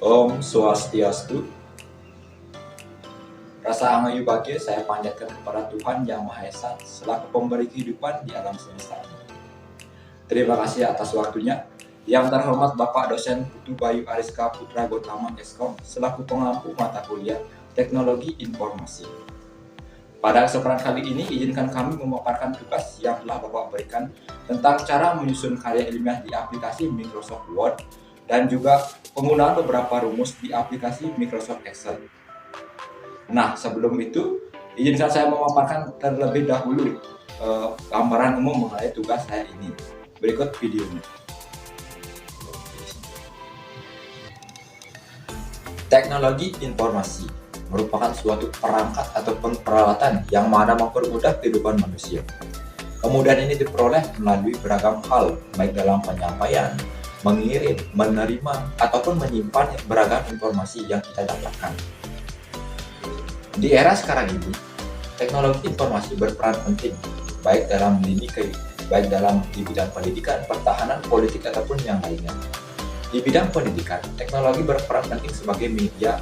Om Swastiastu. Rasa angayu bahagia saya panjatkan kepada Tuhan Yang Maha Esa selaku pemberi kehidupan di alam semesta ini. Terima kasih atas waktunya. Yang terhormat Bapak Dosen Putu Bayu Ariska Putra Gotama Eskom selaku pengampu mata kuliah Teknologi Informasi. Pada kesempatan kali ini, izinkan kami memaparkan tugas yang telah Bapak berikan tentang cara menyusun karya ilmiah di aplikasi Microsoft Word dan juga penggunaan beberapa rumus di aplikasi Microsoft Excel. Nah, sebelum itu, izinkan saya memaparkan terlebih dahulu gambaran umum mengenai tugas saya ini. Berikut videonya. Teknologi informasi merupakan suatu perangkat ataupun peralatan yang mana mempermudah kehidupan manusia. Kemudahan ini diperoleh melalui beragam hal, baik dalam penyampaian, mengirim, menerima, ataupun menyimpan beragam informasi yang kita dapatkan. Di era sekarang ini, teknologi informasi berperan penting, baik dalam di bidang pendidikan, pertahanan, politik, ataupun yang lainnya. Di bidang pendidikan, teknologi berperan penting sebagai media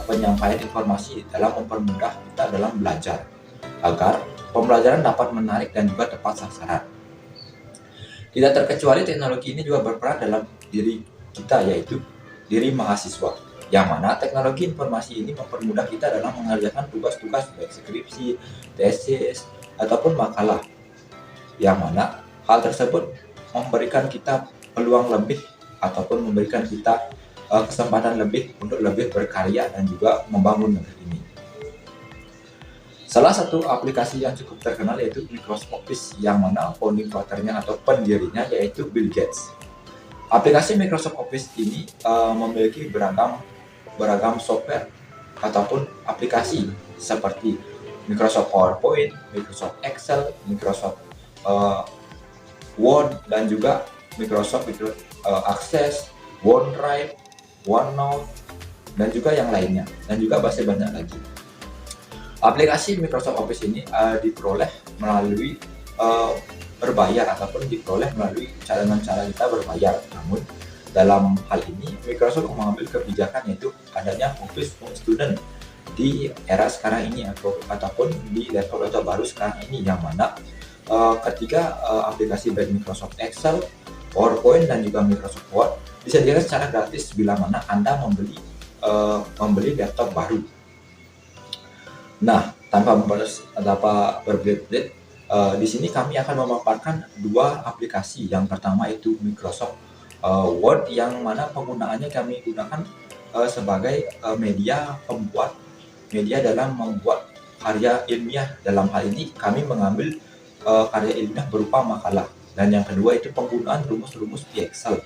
penyampaian informasi dalam mempermudah kita dalam belajar, agar pembelajaran dapat menarik dan juga tepat sasaran. Tidak terkecuali teknologi ini juga berperan dalam diri kita, yaitu diri mahasiswa, yang mana teknologi informasi ini mempermudah kita dalam mengerjakan tugas-tugas baik skripsi, tesis, ataupun makalah, yang mana hal tersebut memberikan kita peluang lebih ataupun memberikan kita kesempatan lebih untuk lebih berkarya dan juga membangun negeri ini. Salah satu aplikasi yang cukup terkenal yaitu Microsoft Office, yang mana founding fathernya atau pendirinya yaitu Bill Gates. Aplikasi Microsoft Office ini memiliki beragam software ataupun aplikasi seperti Microsoft PowerPoint, Microsoft Excel, Microsoft Word, dan juga Microsoft Access, OneDrive, OneNote, dan juga yang lainnya, dan juga masih banyak lagi. Aplikasi Microsoft Office ini diperoleh melalui berbayar ataupun diperoleh melalui cara kita berbayar. Namun dalam hal ini Microsoft mengambil kebijakan yaitu adanya Office for Student di era sekarang ini ataupun di level baru sekarang ini, yang mana ketika aplikasi baik Microsoft Excel, PowerPoint, dan juga Microsoft Word disediakan secara gratis bila mana Anda membeli laptop baru. Nah, tanpa berbelit-belit, di sini kami akan memaparkan dua aplikasi. Yang pertama itu Microsoft Word, yang mana penggunaannya kami gunakan sebagai media dalam membuat karya ilmiah. Dalam hal ini kami mengambil karya ilmiah berupa makalah. Dan yang kedua itu penggunaan rumus-rumus di Excel,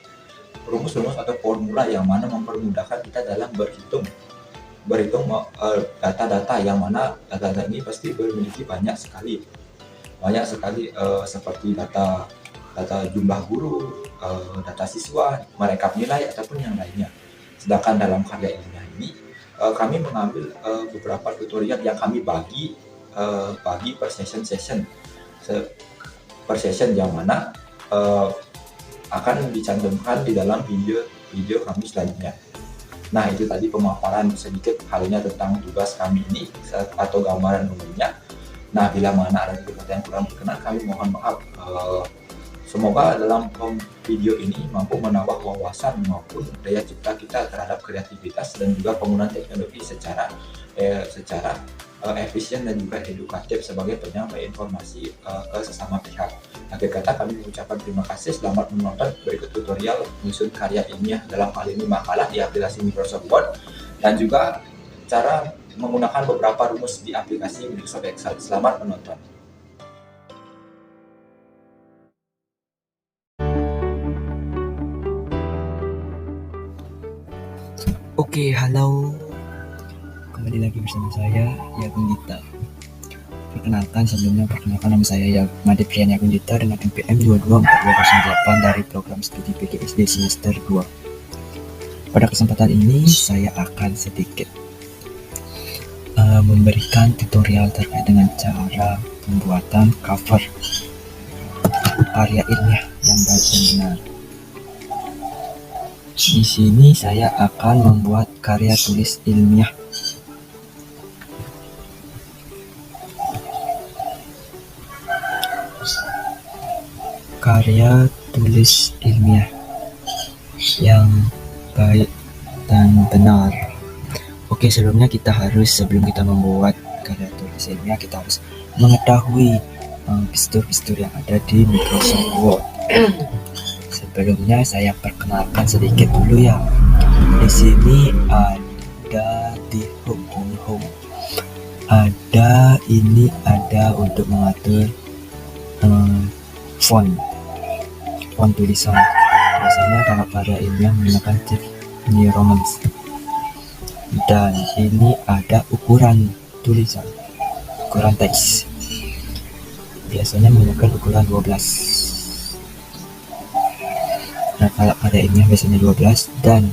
rumus-rumus atau formula yang mana mempermudahkan kita dalam berhitung data-data, yang mana data-data ini pasti memiliki banyak sekali seperti data jumlah guru, data siswa, merekap nilai, ataupun yang lainnya. Sedangkan dalam karya ilmiah ini kami mengambil beberapa tutorial yang kami bagi per session, yang mana akan dicantumkan di dalam video kami selanjutnya. Nah, itu tadi pemaparan sedikit halnya tentang tugas kami ini atau gambaran umumnya. Nah, bila mana ada kata yang kurang berkenan, kami mohon maaf. Semoga dalam video ini mampu menambah wawasan maupun daya cipta kita terhadap kreativitas dan juga penggunaan teknologi secara efisien dan juga edukatif sebagai penyampai informasi ke sesama pihak. Akhir kata kami mengucapkan terima kasih. Selamat menonton berikut tutorial menyusun karya ilmiah, dalam hal ini makalah, di aplikasi Microsoft Word, dan juga cara menggunakan beberapa rumus di aplikasi Microsoft Excel. Selamat menonton. Oke, halo. Kembali lagi bersama saya, Yagun Dita. Perkenalkan nama saya Made Prian Yagun Dita dengan NPM 224208 dari program studi PGSD semester 2. Pada kesempatan ini saya akan sedikit memberikan tutorial terkait dengan cara pembuatan cover karya ilmiah yang baik dan benar. Di sini saya akan membuat karya tulis ilmiah. Karya tulis ilmiah yang baik dan benar. Oke, sebelum kita membuat karya tulis ilmiah, kita harus mengetahui fitur-fitur yang ada di Microsoft Word. Sebelumnya saya perkenalkan sedikit dulu ya. Di sini ada di home. Ada untuk mengatur font tulisan. Biasanya kalau karya ilmiah menggunakan New Roman. Dan ini ada ukuran tulisan, ukuran teks. Biasanya menggunakan ukuran 12. Nah, kalau karya ilmiah biasanya 12 dan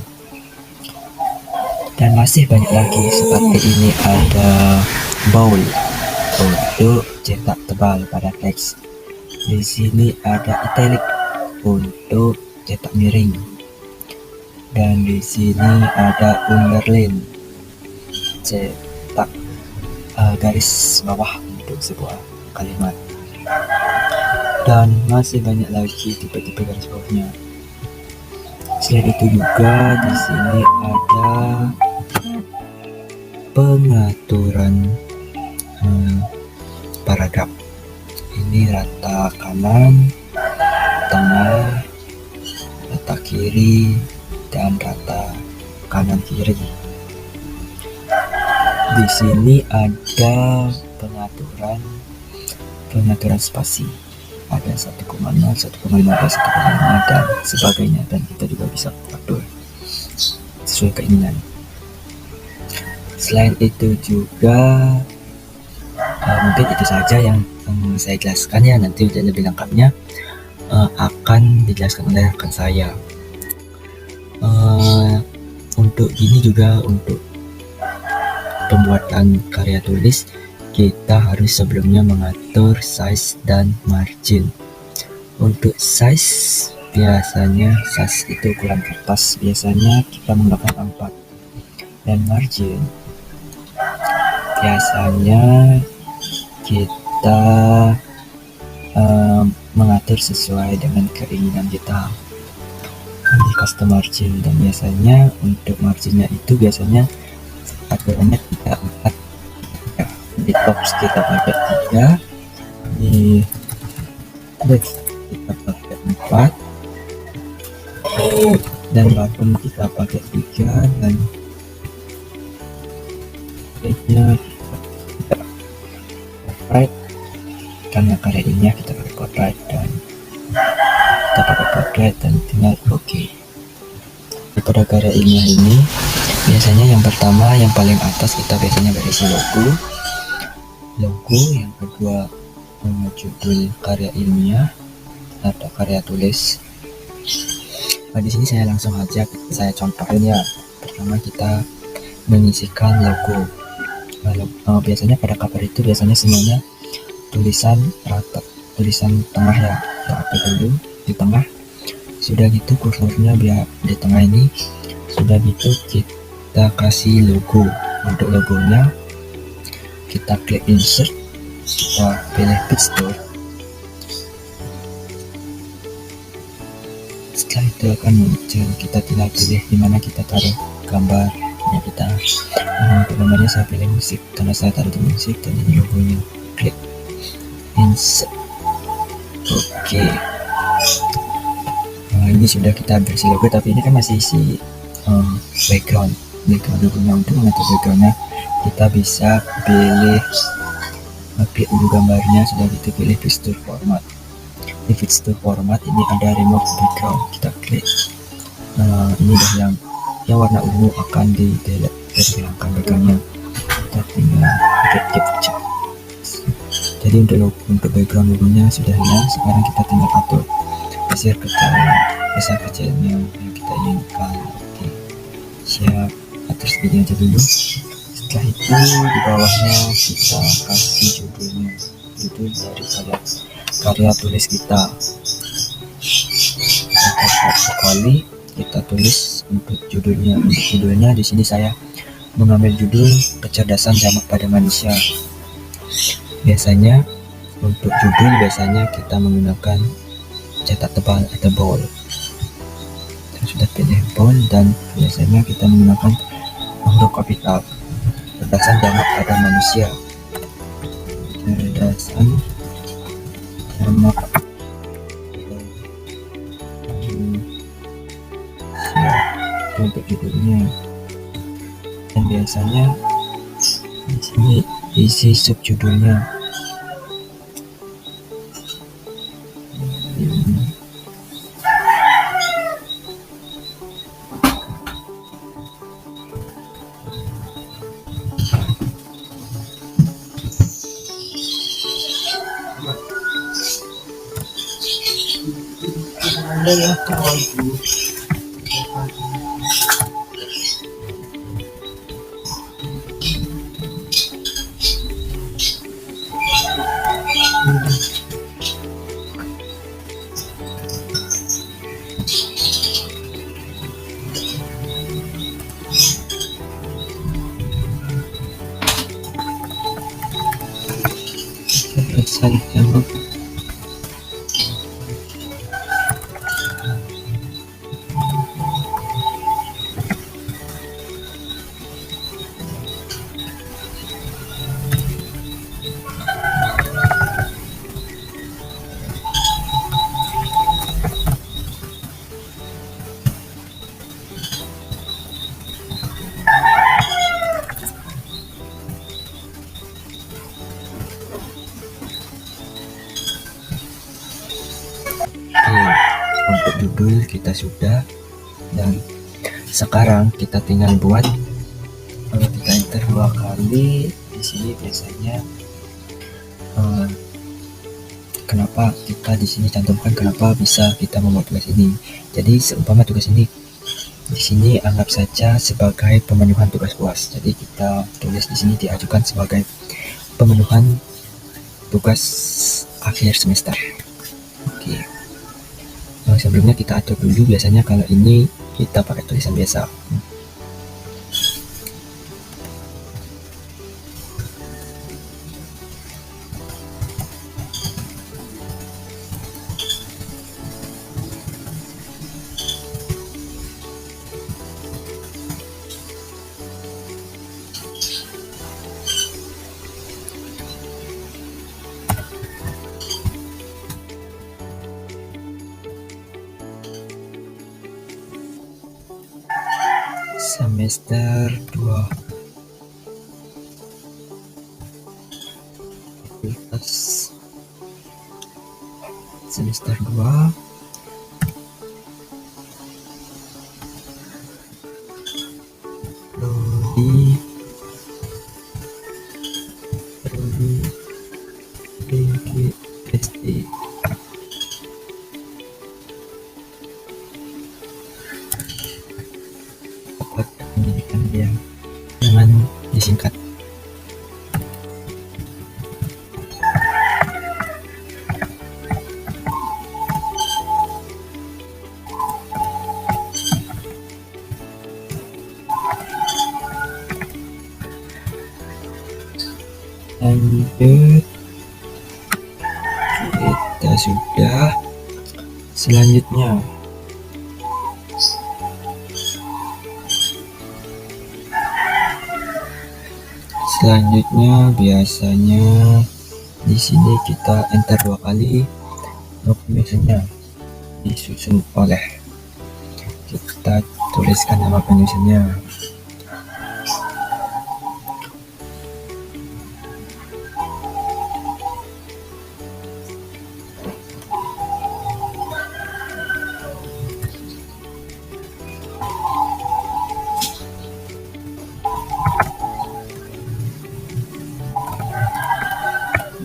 masih banyak lagi seperti ini. Ada bold untuk cetak tebal pada teks. Di sini ada italic untuk cetak miring. Dan di sini ada underline, cetak garis bawah untuk sebuah kalimat. Dan masih banyak lagi tipe-tipe garis bawahnya. Selain itu juga di sini ada pengaturan paragraf. Ini rata kanan, tengah, rata kiri, dan rata kanan kiri. Di sini ada pengaturan spasi. Ada 1,0, 1,5, 1,5 dan sebagainya, dan kita juga bisa atur sesuai keinginan. Selain itu juga mungkin itu saja yang saya jelaskan ya. Nanti lebih lengkapnya akan dijelaskan oleh rekan saya. Untuk ini juga, untuk pembuatan karya tulis, kita harus sebelumnya mengatur size dan margin. Untuk size, biasanya size itu ukuran kertas, biasanya kita menggunakan 4. Dan margin, biasanya kita mengatur sesuai dengan keinginan kita di custom margin. Dan biasanya untuk marginnya itu biasanya aturannya 3, 4. Di top kita pakai 3, di left kita pakai 4, dan bottom kita pakai 3, dan right-nya kita right, karena karya ilmiah kita pakai portrait, dan tinggal oke. Pada karya ilmiah ini biasanya yang pertama, yang paling atas kita biasanya berisi logo, yang kedua judul karya ilmiah atau karya tulis. Nah, di sini saya langsung aja saya contohin ya. Pertama kita mengisikan logo. Biasanya pada cover itu biasanya semuanya tulisan rata, tulisan tengah ya. Kita atur dulu di tengah. Sudah gitu kursornya biar di tengah ini. Sudah gitu kita kasih logo. Untuk logonya kita klik insert, kita pilih picture. Setelah itu akan muncul, kita tinggal pilih dimana kita taruh gambarnya kita. Untuk gambarnya saya pilih musik karena saya taruh di musik, dan ini logonya. Klik insert. Oke. Nah, ini sudah kita bersih logo, tapi ini kan masih isi background logonya. Untuk mengatur backgroundnya kita bisa pilih dulu gambarnya. Sudah gitu pilih picture format. Di picture format ini ada remove background, kita klik. Ini dah yang warna ungu akan di delete, dihilangkan backgroundnya. Kita tinggal klik capture. Jadi untuk background logonya sudah hilang. Sekarang kita tinggal atur besar kecilnya yang kita inginkan. Oke, siap. Atur segini aja dulu. Setelah itu di bawahnya kita kasih judul dari karya tulis kita. Kita sekali kita tulis untuk judulnya di sini saya mengambil judul kecerdasan jamak pada manusia. Biasanya untuk judul kita menggunakan cetak tebal atau bold. Saya sudah pilih bold dan biasanya kita menggunakan huruf kapital. Kecerdasan jamak pada manusia. Kecerdasan jamak untuk judulnya, dan biasanya di sini isi subjudulnya. Kecerdasan jamak untuk judul kita sudah, dan sekarang kita tinggal buat. Kalau kita enter 2 kali di sini biasanya kenapa kita di sini cantumkan kenapa bisa kita membuat tugas ini. Jadi seumpama tugas ini di sini anggap saja sebagai pemenuhan tugas UAS. Jadi kita tulis di sini diajukan sebagai pemenuhan tugas akhir semester. Oke. Nah, sebelumnya kita atur dulu, biasanya kalau ini kita pakai tulisan biasa. Semester 2 semester 2 Prodi PGSD. Pendidikan dia jangan disingkat. Lanjut, kita sudah. Selanjutnya biasanya di sini kita enter 2 kali. Biasanya disusun oleh, kita tuliskan nama penyusunnya.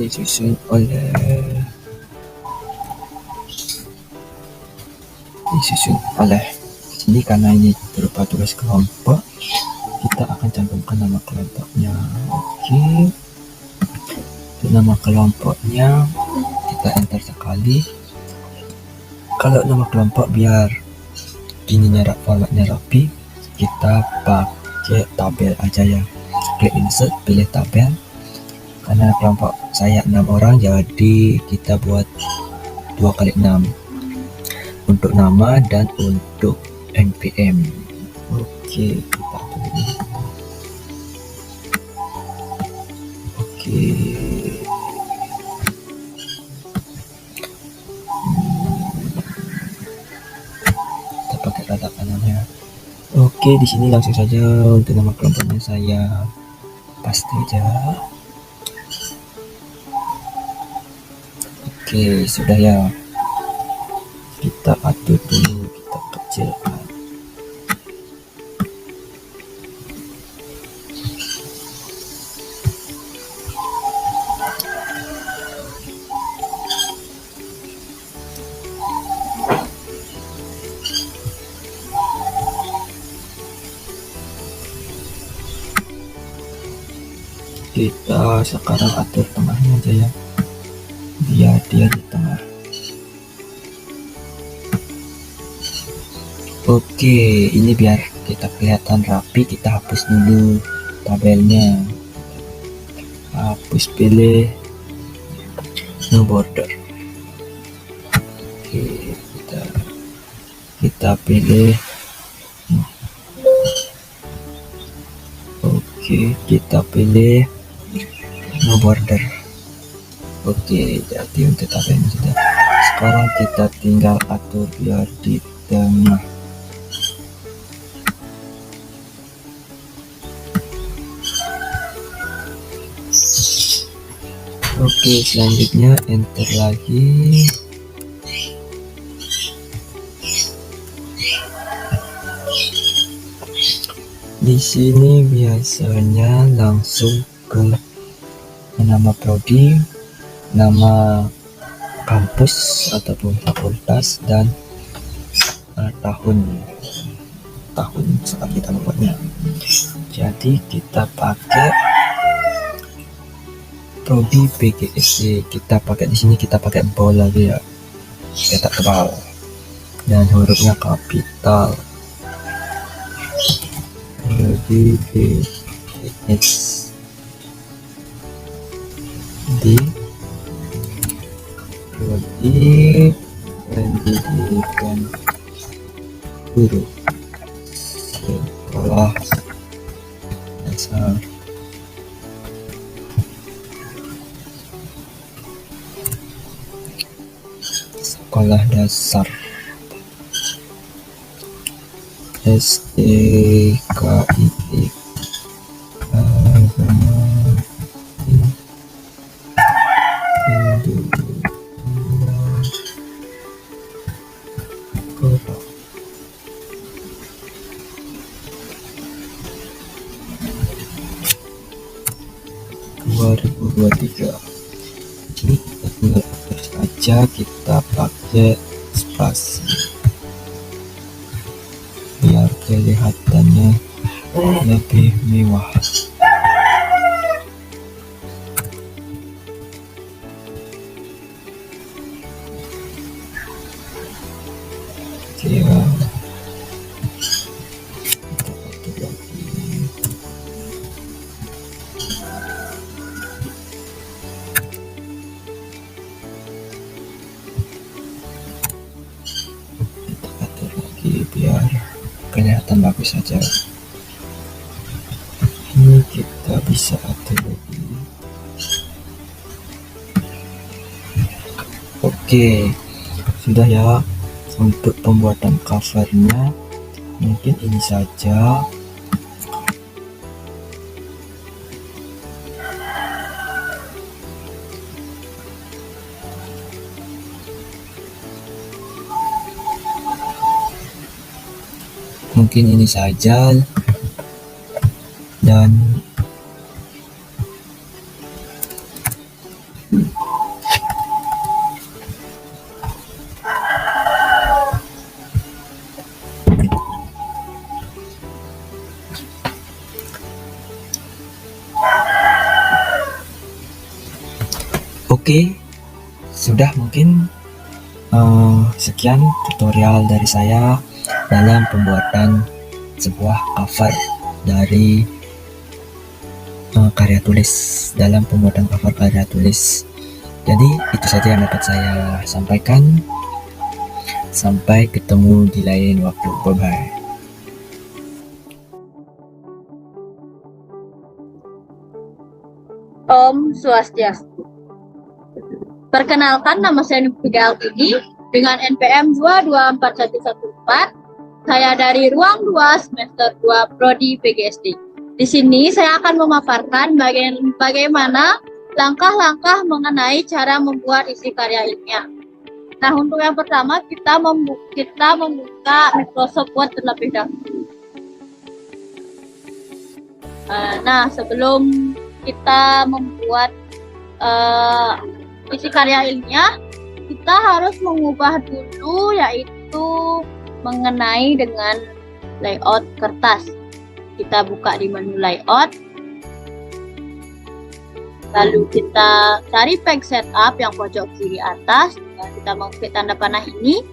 Disusun oleh ini, karena ini berupa tugas kelompok, kita akan cantumkan nama kelompoknya. Oke, untuk nama kelompoknya kita enter sekali. Kalau nama kelompok biar ininya formatnya rapi, kita pakai tabel aja ya. Klik insert, pilih tabel. Karena kelompok saya 6 orang, jadi kita buat 2 kali 6 untuk nama dan untuk npm. Oke, kita atur ini. Oke, kita pakai tanda kanannya. Oke, di sini langsung saja untuk nama kelompoknya saya paste aja. Oke, sudah ya. Kita atur dulu, kita kecilkan. Kita sekarang atur tengahnya aja ya, biar dia di tengah. Oke, ini biar kita kelihatan rapi, kita hapus dulu tabelnya. Hapus, pilih no border. Oke, kita pilih. Oke, kita pilih no border. Oke, jadi untuk tabelnya sudah. Sekarang kita tinggal atur biar di tengah. Oke, selanjutnya enter lagi. Di sini biasanya langsung ke nama prodi, nama kampus ataupun fakultas, dan tahun saat kita membuatnya. Jadi kita pakai prodi PGSD. Kita pakai di sini, kita pakai bold lagi ya, cetak tebal, dan hurufnya kapital. Prodi PGSD, prodi pendidikan guru sekolah dasar. Sekolah dasar SDKIT ini kita tinggal atur saja, kita pakai spasi biar kelihatannya lebih mewah. Oke ya. Kita atur lagi. Biar kelihatan bagus saja. Ini kita bisa atur lagi. Oke, sudah ya. Untuk pembuatan covernya mungkin ini saja. Mungkin ini saja, dan oke, sudah mungkin sekian tutorial dari saya. dalam pembuatan sebuah cover dari karya tulis, dalam pembuatan cover karya tulis. Jadi itu saja yang dapat saya sampaikan. Sampai ketemu di lain waktu. Bye-bye. Om Swastiastu. Perkenalkan, nama saya Nufida Altini dengan NPM 224114. Saya dari Ruang 2 semester 2 Prodi PGSD. Di sini saya akan memaparkan bagaimana langkah-langkah mengenai cara membuat isi karya ilmiah. Nah, untuk yang pertama kita membuka Microsoft Word terlebih dahulu. Nah, sebelum kita membuat isi karya ilmiah, kita harus mengubah dulu, yaitu mengenai dengan layout kertas. Kita buka di menu layout, lalu kita cari page setup yang pojok kiri atas. Kita mengklik tanda panah ini,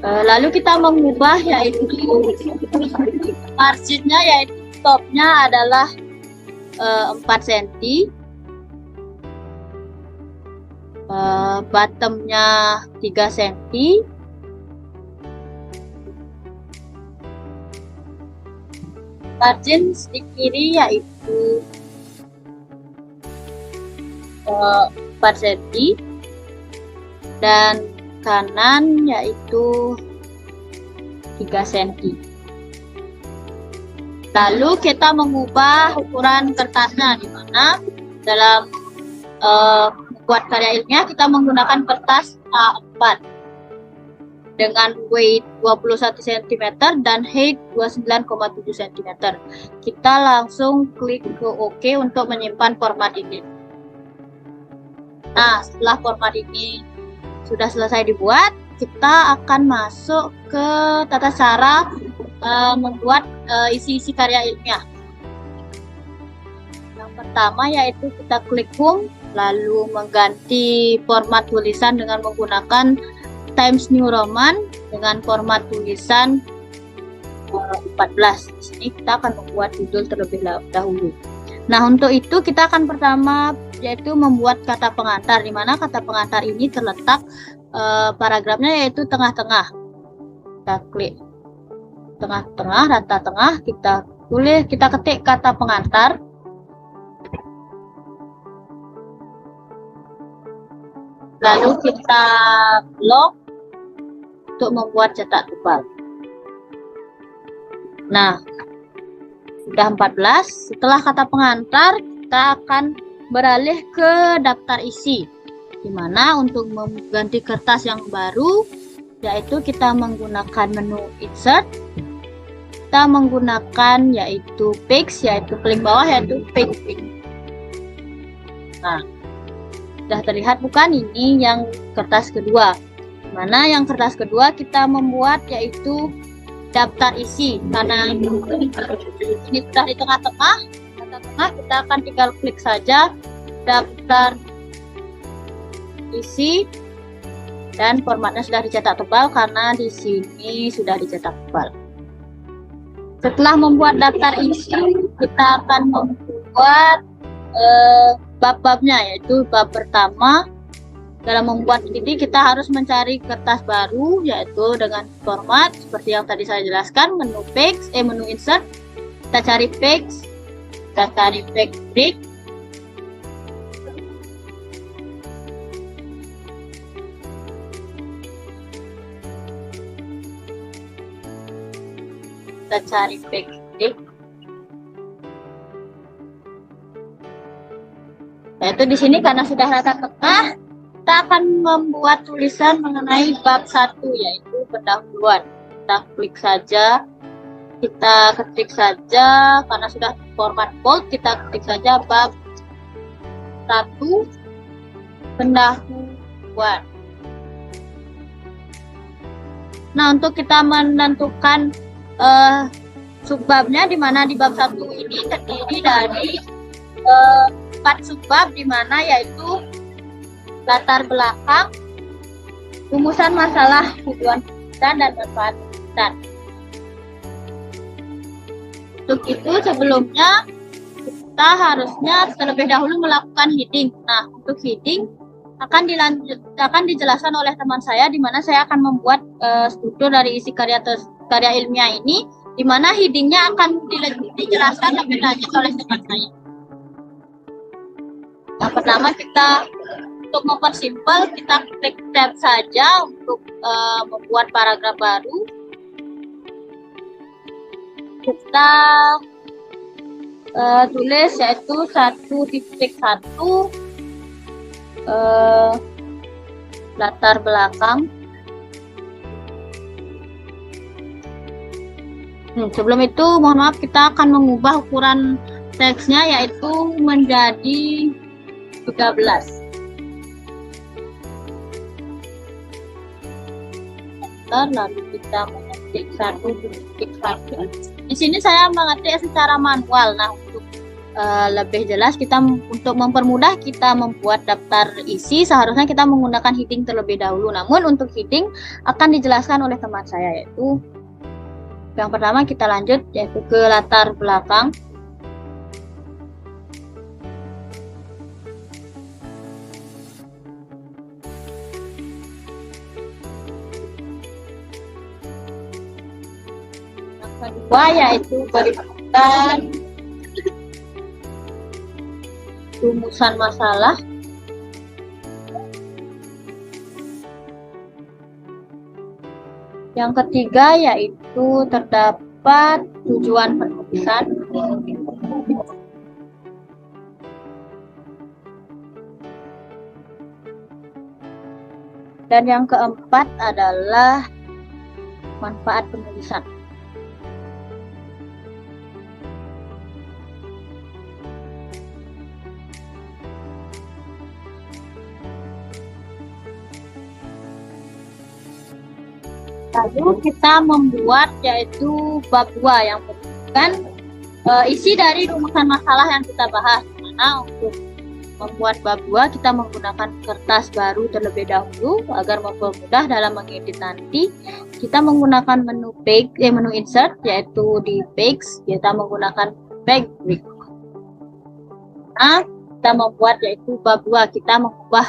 lalu kita mengubah yaitu marginnya, yaitu topnya adalah 4 cm, bottomnya 3 cm, margin di kiri yaitu 4 cm, dan kanan yaitu 3 cm. Lalu kita mengubah ukuran kertasnya, di mana dalam membuat karya ilmiah kita menggunakan kertas A4 dengan weight 21 cm dan height 29,7 cm. Kita langsung klik ke OK untuk menyimpan format ini. Nah, setelah format ini sudah selesai dibuat, kita akan masuk ke tata cara membuat isi-isi karya ilmiah. Yang pertama yaitu kita klik home, lalu mengganti format tulisan dengan menggunakan Times New Roman dengan format tulisan 14. Di sini kita akan membuat judul terlebih dahulu. Nah, untuk itu kita akan pertama yaitu membuat kata pengantar, di mana kata pengantar ini terletak paragrafnya yaitu tengah-tengah. Kita klik tengah-tengah, rata tengah, kita ketik kata pengantar. Lalu kita blok untuk membuat cetak tebal. Nah, sudah 14. Setelah kata pengantar, kita akan beralih ke daftar isi, di mana untuk mengganti kertas yang baru yaitu kita menggunakan menu insert, kita menggunakan yaitu page, yaitu paling bawah yaitu page. Nah, sudah terlihat bukan, ini yang kertas kedua, di mana yang kertas kedua kita membuat yaitu daftar isi, karena ini sudah di tengah-tengah, kita akan tinggal klik saja daftar isi, dan formatnya sudah dicetak tebal karena di sini sudah dicetak tebal. Setelah membuat daftar isi, kita akan membuat bab-babnya, yaitu bab pertama. Dalam membuat ini kita harus mencari kertas baru, yaitu dengan format seperti yang tadi saya jelaskan, menu page, menu insert, kita cari page, kita cari page break, kita cari page break, yaitu di sini karena sudah rata tengah, kita akan membuat tulisan mengenai bab 1, yaitu pendahuluan. Kita klik saja, kita ketik saja, karena sudah format bold, kita ketik saja bab 1 pendahuluan. Nah, untuk kita menentukan subbabnya, di mana di bab 1 ini terdiri dari 4 subbab, di mana yaitu latar belakang, rumusan masalah, tujuan dan manfaat pengeditan. Untuk itu sebelumnya kita harusnya terlebih dahulu melakukan heading. Nah, untuk heading akan dijelaskan oleh teman saya, di mana saya akan membuat struktur dari isi karya ilmiah ini, di mana headingnya akan dijelaskan lebih lanjut oleh teman saya. Yang pertama, untuk mempersimpel, kita klik tab saja untuk membuat paragraf baru. Kita tulis yaitu 1.1 latar belakang. Sebelum itu, mohon maaf, kita akan mengubah ukuran teksnya yaitu menjadi 13. Lalu kita mengetik 1.1. Di sini saya mengetik secara manual. Nah, untuk lebih jelas, untuk mempermudah kita membuat daftar isi, seharusnya kita menggunakan heading terlebih dahulu. Namun untuk heading akan dijelaskan oleh teman saya, yaitu yang pertama kita lanjut yaitu ke latar belakang. Kedua yaitu berikan rumusan masalah. Yang ketiga yaitu terdapat tujuan penulisan. Dan yang keempat adalah manfaat penulisan. Lalu kita membuat yaitu bab 2 yang merupakan isi dari rumusan masalah yang kita bahas. Nah, untuk membuat bab 2 kita menggunakan kertas baru terlebih dahulu agar mempermudah dalam mengedit nanti. Kita menggunakan menu insert yaitu di page kita menggunakan background. Nah, kita membuat yaitu bab 2, kita mengubah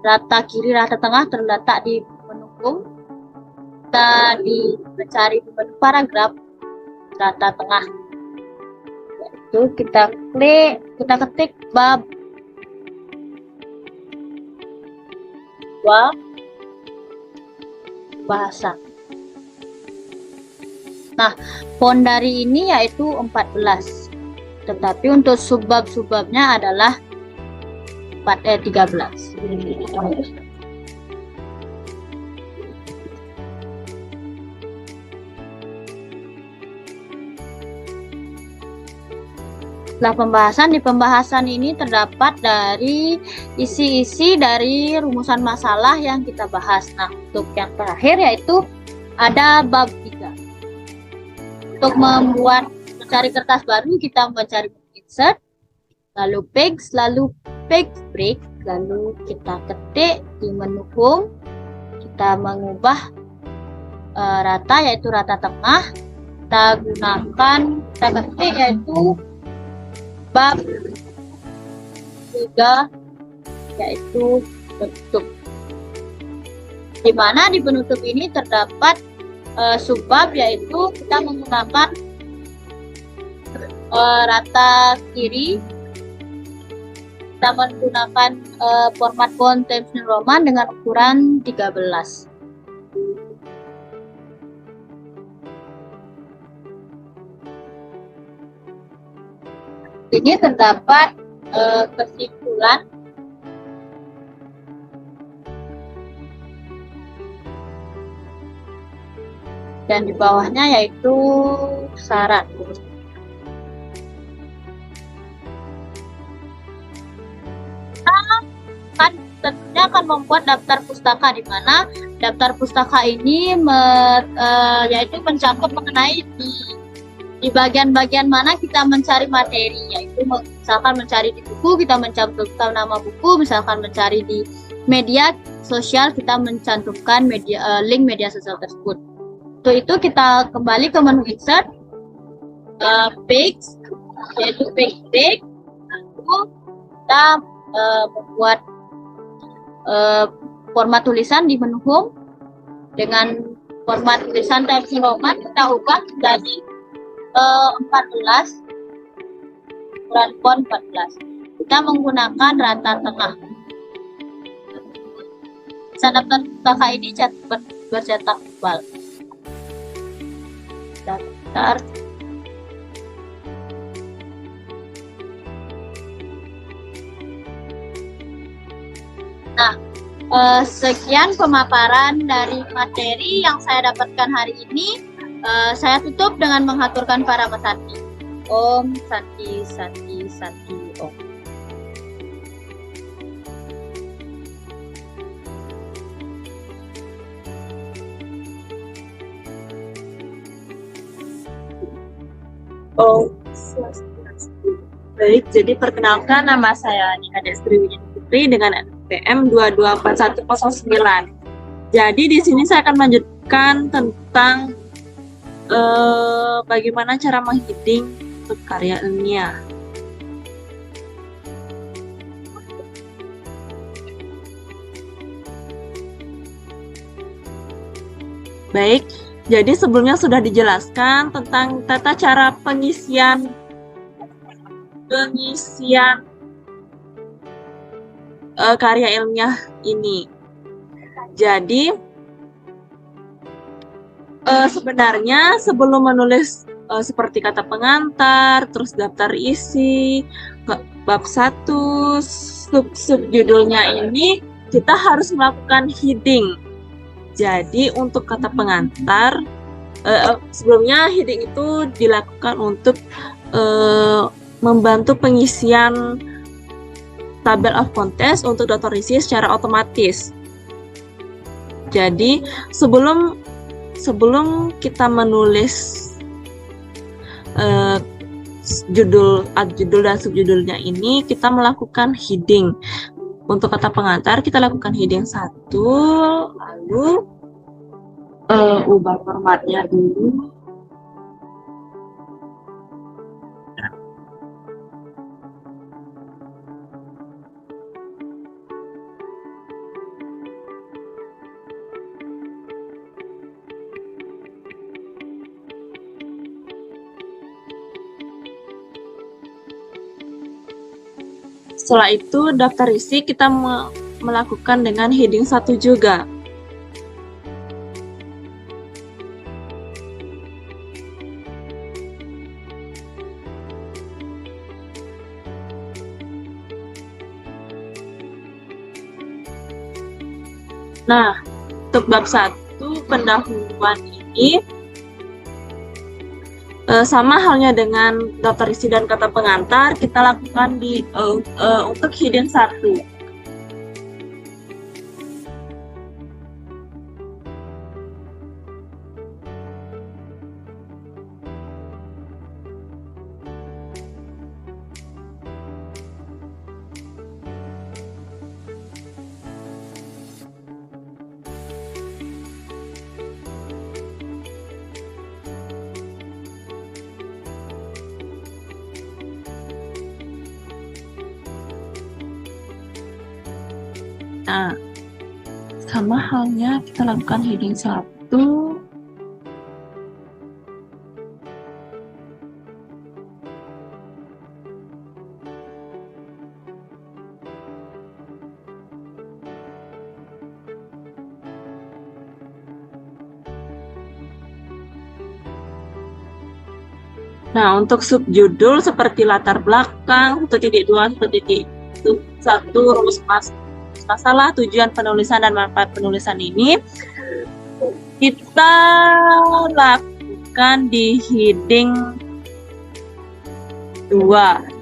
rata kiri rata tengah terletak di menu home. Kita mencari di menu paragraf rata tengah, yaitu kita ketik bab 2 bahasa. Nah, font dari ini yaitu 14, tetapi untuk subbab-subbabnya adalah 13. Setelah pembahasan ini terdapat dari isi-isi dari rumusan masalah yang kita bahas. Nah, untuk yang terakhir yaitu ada bab 3. Untuk mencari kertas baru, kita mencari insert, lalu page break, lalu kita ketik di menu home, kita mengubah rata yaitu rata tengah, kita ketik yaitu bab 3 yaitu penutup, di mana di penutup ini terdapat subbab yaitu kita menggunakan rata kiri, kita menggunakan format font Times New Roman dengan ukuran 13. Ini terdapat kesimpulan dan di bawahnya yaitu saran. Tentunya akan membuat daftar pustaka, di mana daftar pustaka ini yaitu mencakup mengenai di bagian-bagian mana kita mencari materi, yaitu misalkan mencari di buku kita mencantumkan nama buku, misalkan mencari di media sosial kita mencantumkan link media sosial tersebut. Untuk itu kita kembali ke menu insert, page, yaitu page break. Lalu kita membuat format tulisan di menu home dengan format tulisan Times New Roman. Kita ubah menjadi 14, ukuran font 14. Kita menggunakan rata tengah. Daftar kakak ini bercetak tebal. Daftar. Nah, sekian pemaparan dari materi yang saya dapatkan hari ini. Saya tutup dengan menghaturkan para Santi. Om Santi Santi Santi Om. Oh, baik. Jadi perkenalkan, nama saya Nika Destri Wijaya Putri dengan NPM 224109. Jadi di sini saya akan melanjutkan tentang bagaimana cara mengheading untuk karya ilmiah. Baik. Jadi sebelumnya sudah dijelaskan tentang tata cara pengisian karya ilmiah ini. Jadi sebenarnya sebelum menulis seperti kata pengantar, terus daftar isi, bab 1, sub-judulnya ini kita harus melakukan heading. Jadi untuk kata pengantar, sebelumnya heading itu dilakukan untuk membantu pengisian tabel of contents untuk daftar isi secara otomatis. Jadi sebelum kita menulis judul dan subjudulnya ini, kita melakukan heading. Untuk kata pengantar kita lakukan heading 1, lalu ubah formatnya dulu. Setelah itu daftar isi kita melakukan dengan heading 1 juga. Nah, untuk bab 1 pendahuluan ini sama halnya dengan daftar isi dan kata pengantar, kita lakukan untuk heading 1. Nah, sama halnya kita lakukan heading 1. Nah, untuk subjudul seperti latar belakang, 1.2, 1.1, rumus masalah, tujuan penulisan dan manfaat penulisan ini kita lakukan di heading 2.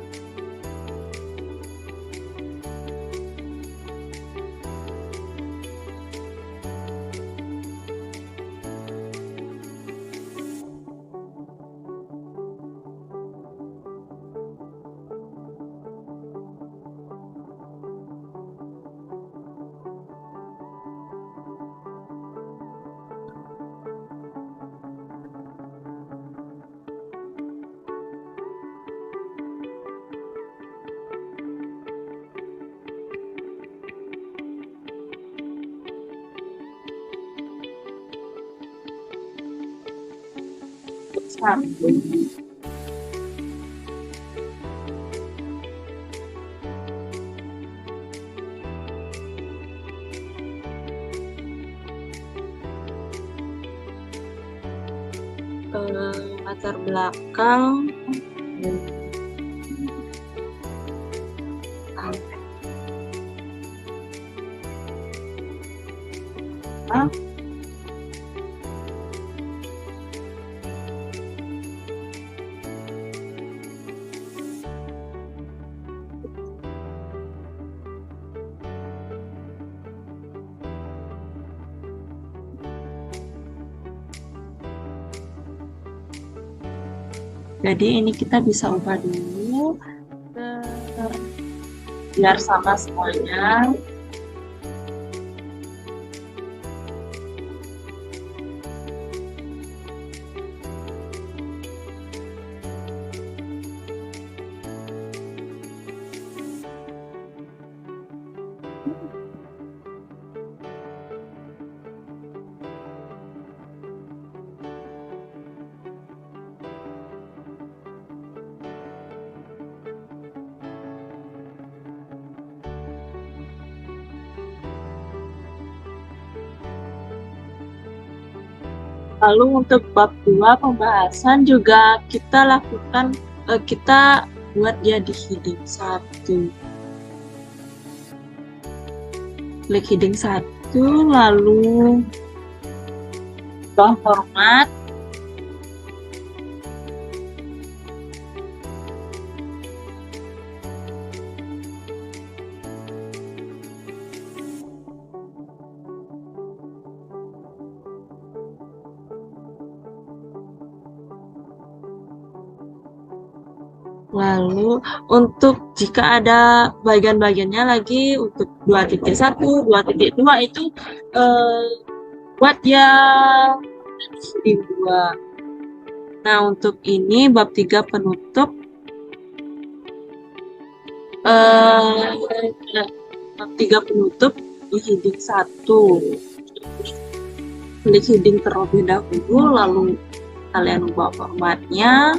satu. Latar belakang jadi ini kita bisa ubah dulu biar sama semuanya. Lalu untuk bab 2 pembahasan juga kita lakukan, kita buat dia di heading 1. Klik heading 1, lalu bawah format. Lalu untuk jika ada bagian-bagiannya lagi untuk 2.1, 2.2 itu buat ya di 2. Nah, untuk ini bab 3 penutup, bab 3 penutup di heading 1. Klik heading terlebih dahulu, lalu kalian ubah formatnya.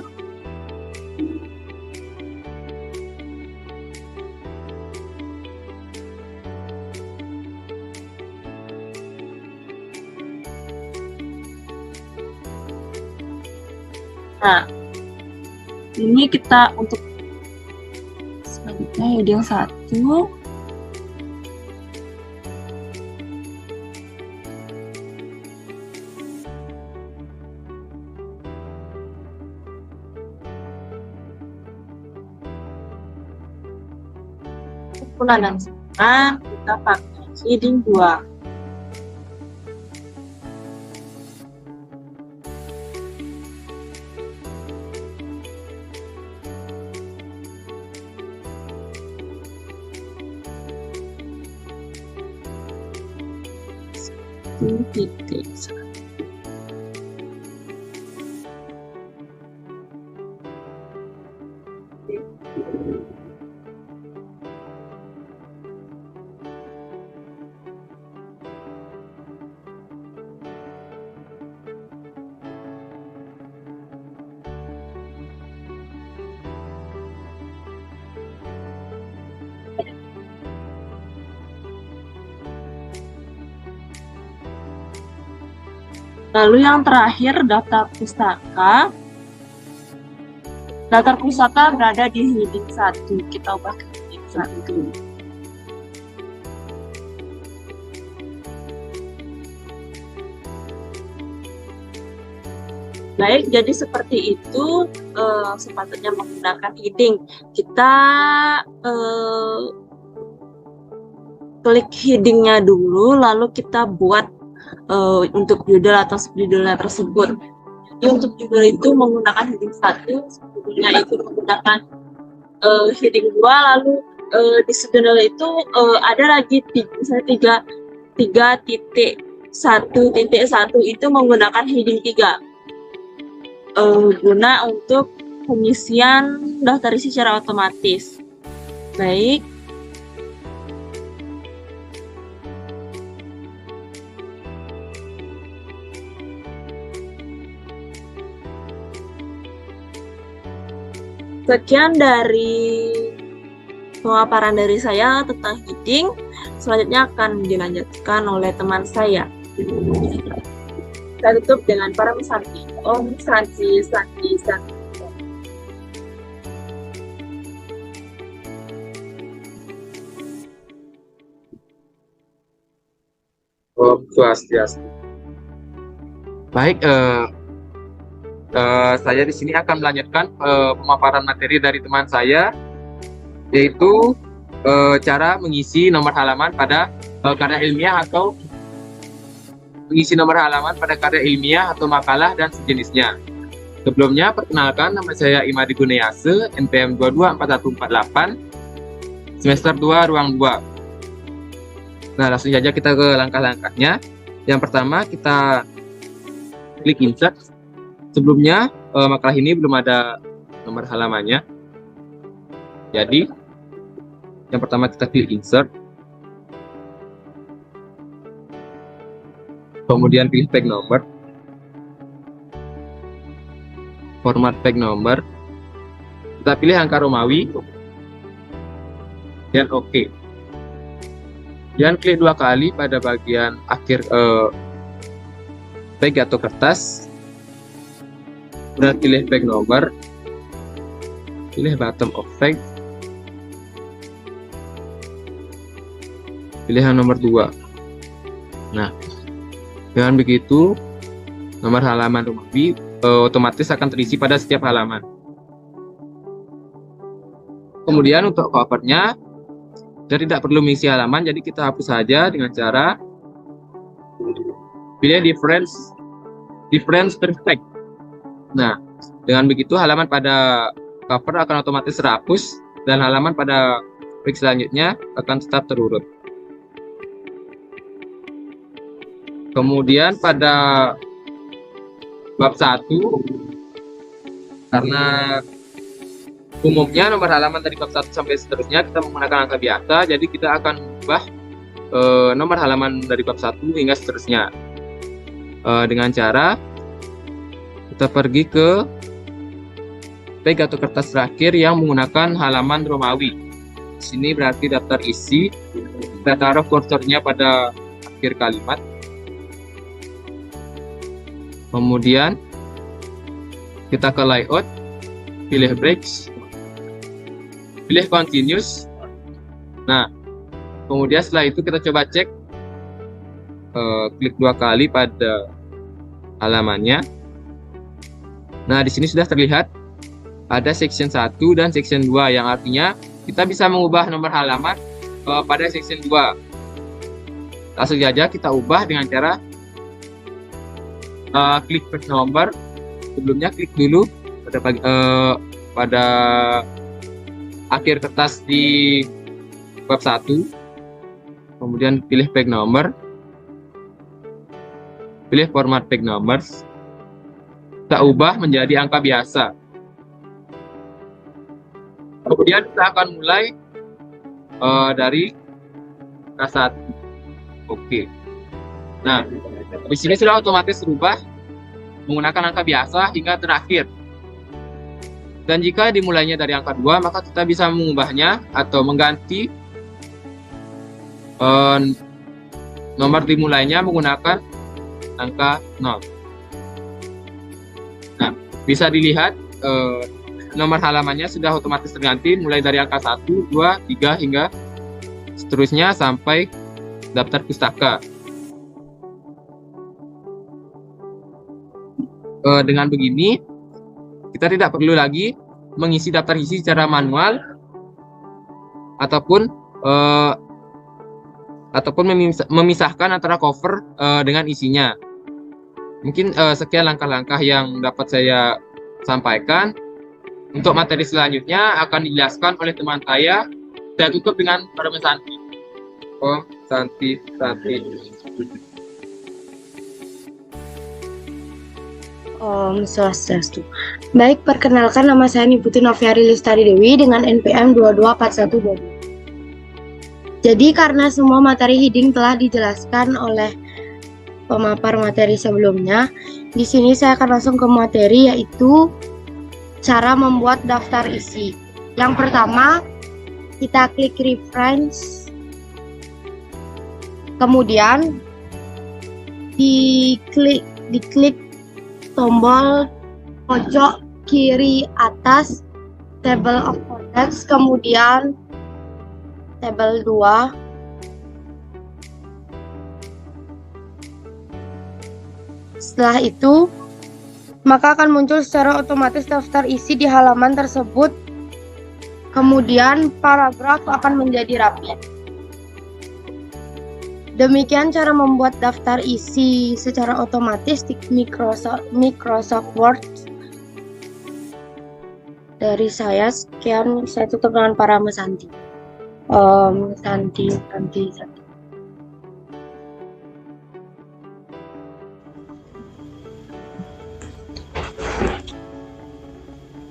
Nah, ini kita untuk selanjutnya heading 1. Dan sekarang kita pakai heading 2. Titik. Lalu yang terakhir daftar pustaka. Daftar pustaka berada di heading 1. Kita ubah ke heading 1. Baik, jadi seperti itu sepatutnya menggunakan heading. Kita klik headingnya dulu, lalu kita buat untuk judul atau subjudulnya tersebut. Jadi untuk judul itu menggunakan heading 1, subjudulnya itu menggunakan heading 2, lalu di subjudul itu ada lagi 3.1.1 itu menggunakan heading 3 guna untuk pengisian daftar isi secara otomatis. Baik. Sekian dari pemaparan dari saya tentang heading. Selanjutnya akan dilanjutkan oleh teman saya. Saya tutup dengan para Santi. Om Santi, Santi, Santi. Om Swastiastu. Baik, saya di sini akan melanjutkan pemaparan materi dari teman saya, yaitu cara mengisi nomor halaman pada karya ilmiah atau mengisi nomor halaman pada karya ilmiah atau makalah dan sejenisnya. Sebelumnya, perkenalkan, nama saya Imadi Gunayase, NPM 224148, semester 2, ruang 2. Nah, langsung saja kita ke langkah-langkahnya. Yang pertama, kita klik insert. Sebelumnya, makalah ini belum ada nomor halamannya. Jadi, yang pertama kita klik insert. Kemudian pilih page number. Format page number. Kita pilih angka Romawi. Dan OK. Dan klik 2 kali pada bagian akhir page atau kertas. Kemudian pilih page number. Pilih bottom of page. Pilihan nomor 2. Nah, dengan begitu nomor halaman Romawi otomatis akan terisi pada setiap halaman. Kemudian untuk covernya, kita tidak perlu mengisi halaman, jadi kita hapus saja dengan cara pilih difference perfect. Nah, dengan begitu halaman pada cover akan otomatis terhapus dan halaman pada page selanjutnya akan tetap terurut. Kemudian pada bab 1, karena umumnya nomor halaman dari bab 1 sampai seterusnya kita menggunakan angka biasa, jadi kita akan mengubah nomor halaman dari bab 1 hingga seterusnya. Dengan cara kita pergi ke page atau kertas terakhir yang menggunakan halaman Romawi. Di sini berarti daftar isi, kita taruh kursornya pada akhir kalimat. Kemudian kita ke layout, pilih breaks, pilih continuous. Nah, kemudian setelah itu kita coba cek, klik 2 kali pada halamannya. Nah, di sini sudah terlihat ada section 1 dan section 2, yang artinya kita bisa mengubah nomor halaman pada section 2. Langsung saja kita ubah dengan cara klik page number. Sebelumnya klik dulu pada akhir kertas di bab 1, kemudian pilih page number, pilih format page numbers, kita ubah menjadi angka biasa. Kemudian kita akan mulai dari angka 1. Oke. Nah, di sini sudah otomatis berubah menggunakan angka biasa hingga terakhir. Dan jika dimulainya dari angka 2, maka kita bisa mengubahnya atau mengganti nomor dimulainya menggunakan angka 0. Nah, bisa dilihat nomor halamannya sudah otomatis terganti mulai dari angka 1, 2, 3 hingga seterusnya sampai daftar pustaka. Dengan begini kita tidak perlu lagi mengisi daftar isi secara manual ataupun memisahkan antara cover dengan isinya. Mungkin sekian langkah-langkah yang dapat saya sampaikan. Untuk materi selanjutnya akan dijelaskan oleh teman saya. Saya tutup dengan Om Santi. Om Santi, Santi. Om Swastiastu. Baik, perkenalkan, nama saya Niputi Noviari Lestari Dewi dengan NPM 224122. Jadi karena semua materi heading telah dijelaskan oleh pemapar materi sebelumnya, di sini saya akan langsung ke materi, yaitu cara membuat daftar isi. Yang pertama, kita klik reference, kemudian diklik tombol pojok kiri atas table of contents, kemudian tabel 2, setelah itu maka akan muncul secara otomatis daftar isi di halaman tersebut, kemudian paragraf akan menjadi rapi. Demikian cara membuat daftar isi secara otomatis di Microsoft Word. Dari saya, sekian. Saya tutup dengan para Santi. Santi.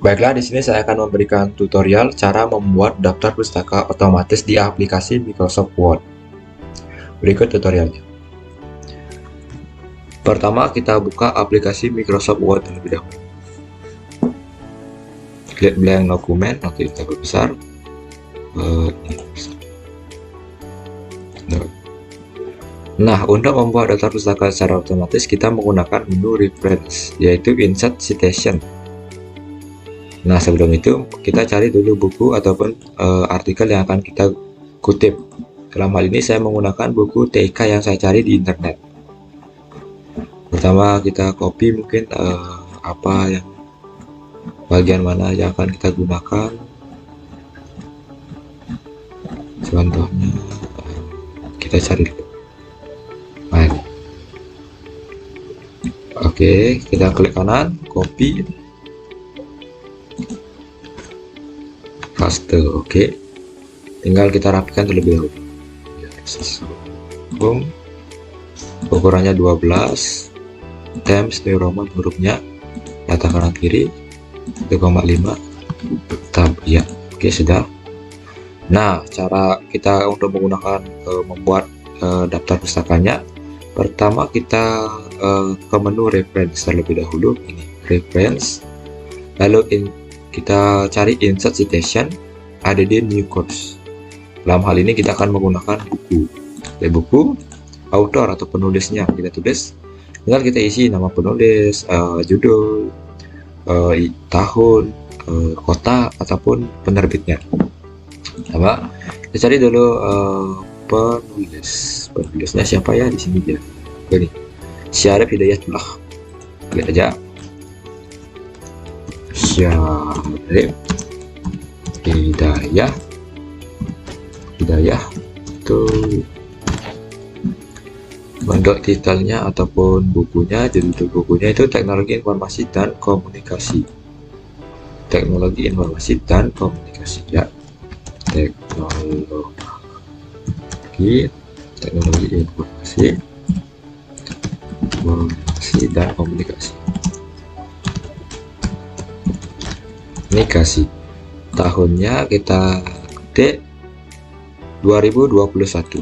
Baiklah, di sini saya akan memberikan tutorial cara membuat daftar pustaka otomatis di aplikasi Microsoft Word. Berikut tutorialnya. Pertama, kita buka aplikasi Microsoft Word terlebih dahulu. Klik blank dokumen, oke, kita perbesar. Nah, untuk membuat daftar pustaka secara otomatis, kita menggunakan menu reference, yaitu insert citation. Nah, sebelum itu kita cari dulu buku ataupun artikel yang akan kita kutip. Dalam hal ini saya menggunakan buku TIK yang saya cari di internet. Pertama kita copy mungkin apa yang bagian mana yang akan kita gunakan. Contohnya kita cari dulu. Baik. Oke, kita klik kanan, copy. Paste, oke. Tinggal kita rapikan terlebih dahulu. Ukurannya 12, Times New Roman hurufnya data kanan kiri 1,5 tab, ya. Oke, sudah. Nah, cara kita untuk menggunakan membuat daftar pustakanya, pertama kita ke menu reference terlebih dahulu. Ini reference, lalu kita cari insert citation, ada di new course. Dalam hal ini kita akan menggunakan buku. Buku, author atau penulisnya kita tulis. Tinggal kita isi nama penulis, judul, tahun, kota ataupun penerbitnya. Coba kita cari dulu penulisnya siapa ya, di sini dia. Ini Syarif Hidayatullah. Klik aja. Syarif Hidayah itu bentuk titelnya ataupun bukunya, judul bukunya itu teknologi informasi dan komunikasi. Teknologi informasi dan komunikasi, ya. Teknologi informasi dan komunikasi. Ini kasih tahunnya kita ketik 2021.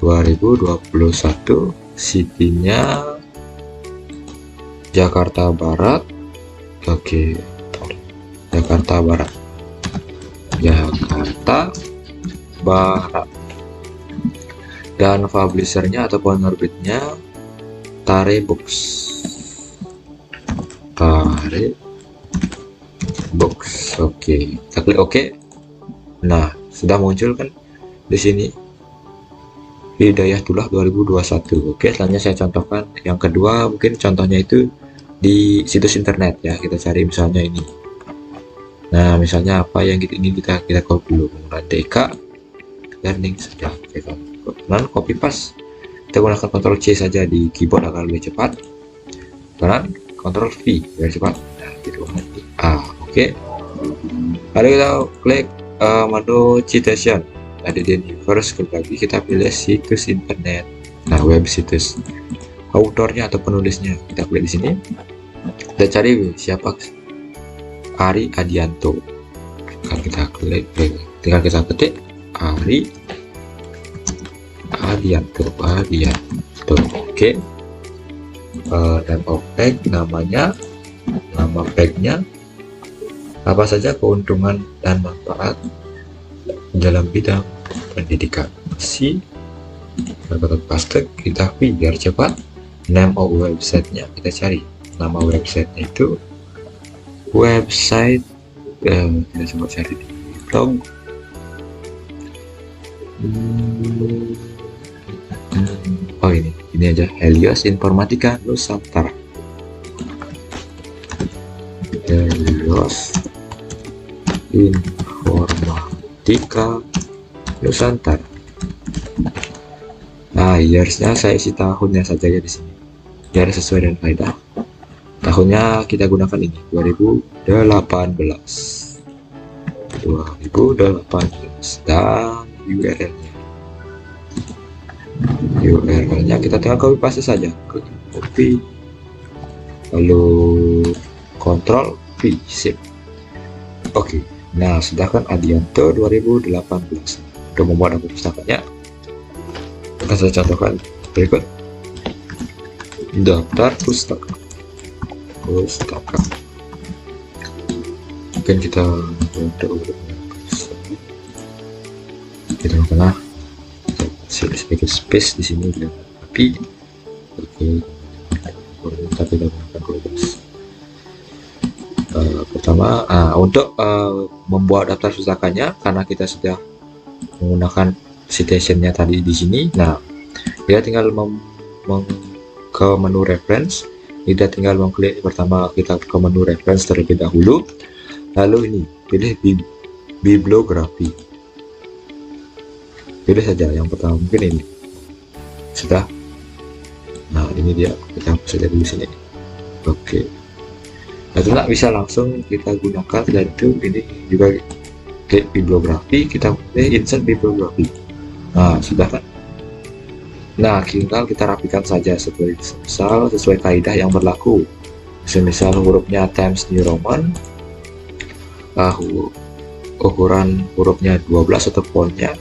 2021, city-nya Jakarta Barat. Oke, Jakarta Barat. Dan publishernya atau penerbitnya Tare Books. Oke, kita klik OK. Nah, sudah muncul kan di sini Hidayatullah 2021. Oke, selanjutnya saya contohkan yang kedua, mungkin contohnya itu di situs internet, ya. Kita cari misalnya ini. Nah, misalnya apa yang ingin kita copy dulu, menggunakan TK learning saja. Kemudian copy paste, kita gunakan Ctrl C saja di keyboard agar lebih cepat. Kemudian Ctrl V biar cepat. Nah, gitu. Oke. Lalu kita klik menu citation. Ada di universe, klik lagi kita pilih situs internet. Nah, web situs. Autornya atau penulisnya kita klik di sini. Kita cari siapa, Ari Adianto. Kita klik, tinggal kita ketik Ari Adianto. Oke. Dan objek namanya, nama packnya Apa saja keuntungan dan manfaat dalam bidang pendidikan? Si kata paste kita biar cepat. Name of website-nya kita cari. Nama website-nya itu website kita coba cari di blog. Oh ini aja, Helios Informatika Nusantara. Helios Informatika Nusantara. Nah, years-nya saya isi tahunnya saja ya di sini, biar sesuai dengan kaidah. Tahunnya kita gunakan ini 2018 dan URL-nya kita tinggal copy paste saja, copy lalu Ctrl V, sip. Oke. Nah, sedangkan Adianto 2018 untuk membuat akun pustakanya akan saya contohkan berikut. Daftar pustaka. Mungkin kita pernah sedikit space di sini ya. Tapi tapi pertama untuk membuat daftar pustakanya, karena kita sudah menggunakan citationnya tadi di sini. Nah, kita tinggal ke menu reference. Kita tinggal mengklik, pertama kita ke menu reference terlebih dahulu, lalu ini pilih bibliografi, pilih saja yang pertama, mungkin ini sudah. Nah, ini dia, kita hapus saja dulu sini. Oke, nah, bisa langsung kita gunakan. Dan itu ini juga klik bibliografi, kita pilih insert bibliografi. Nah, sudah kan. Nah, tinggal kita rapikan saja sesuai kaidah yang berlaku. Semisal hurufnya Times New Roman, ukuran hurufnya 12 atau fontnya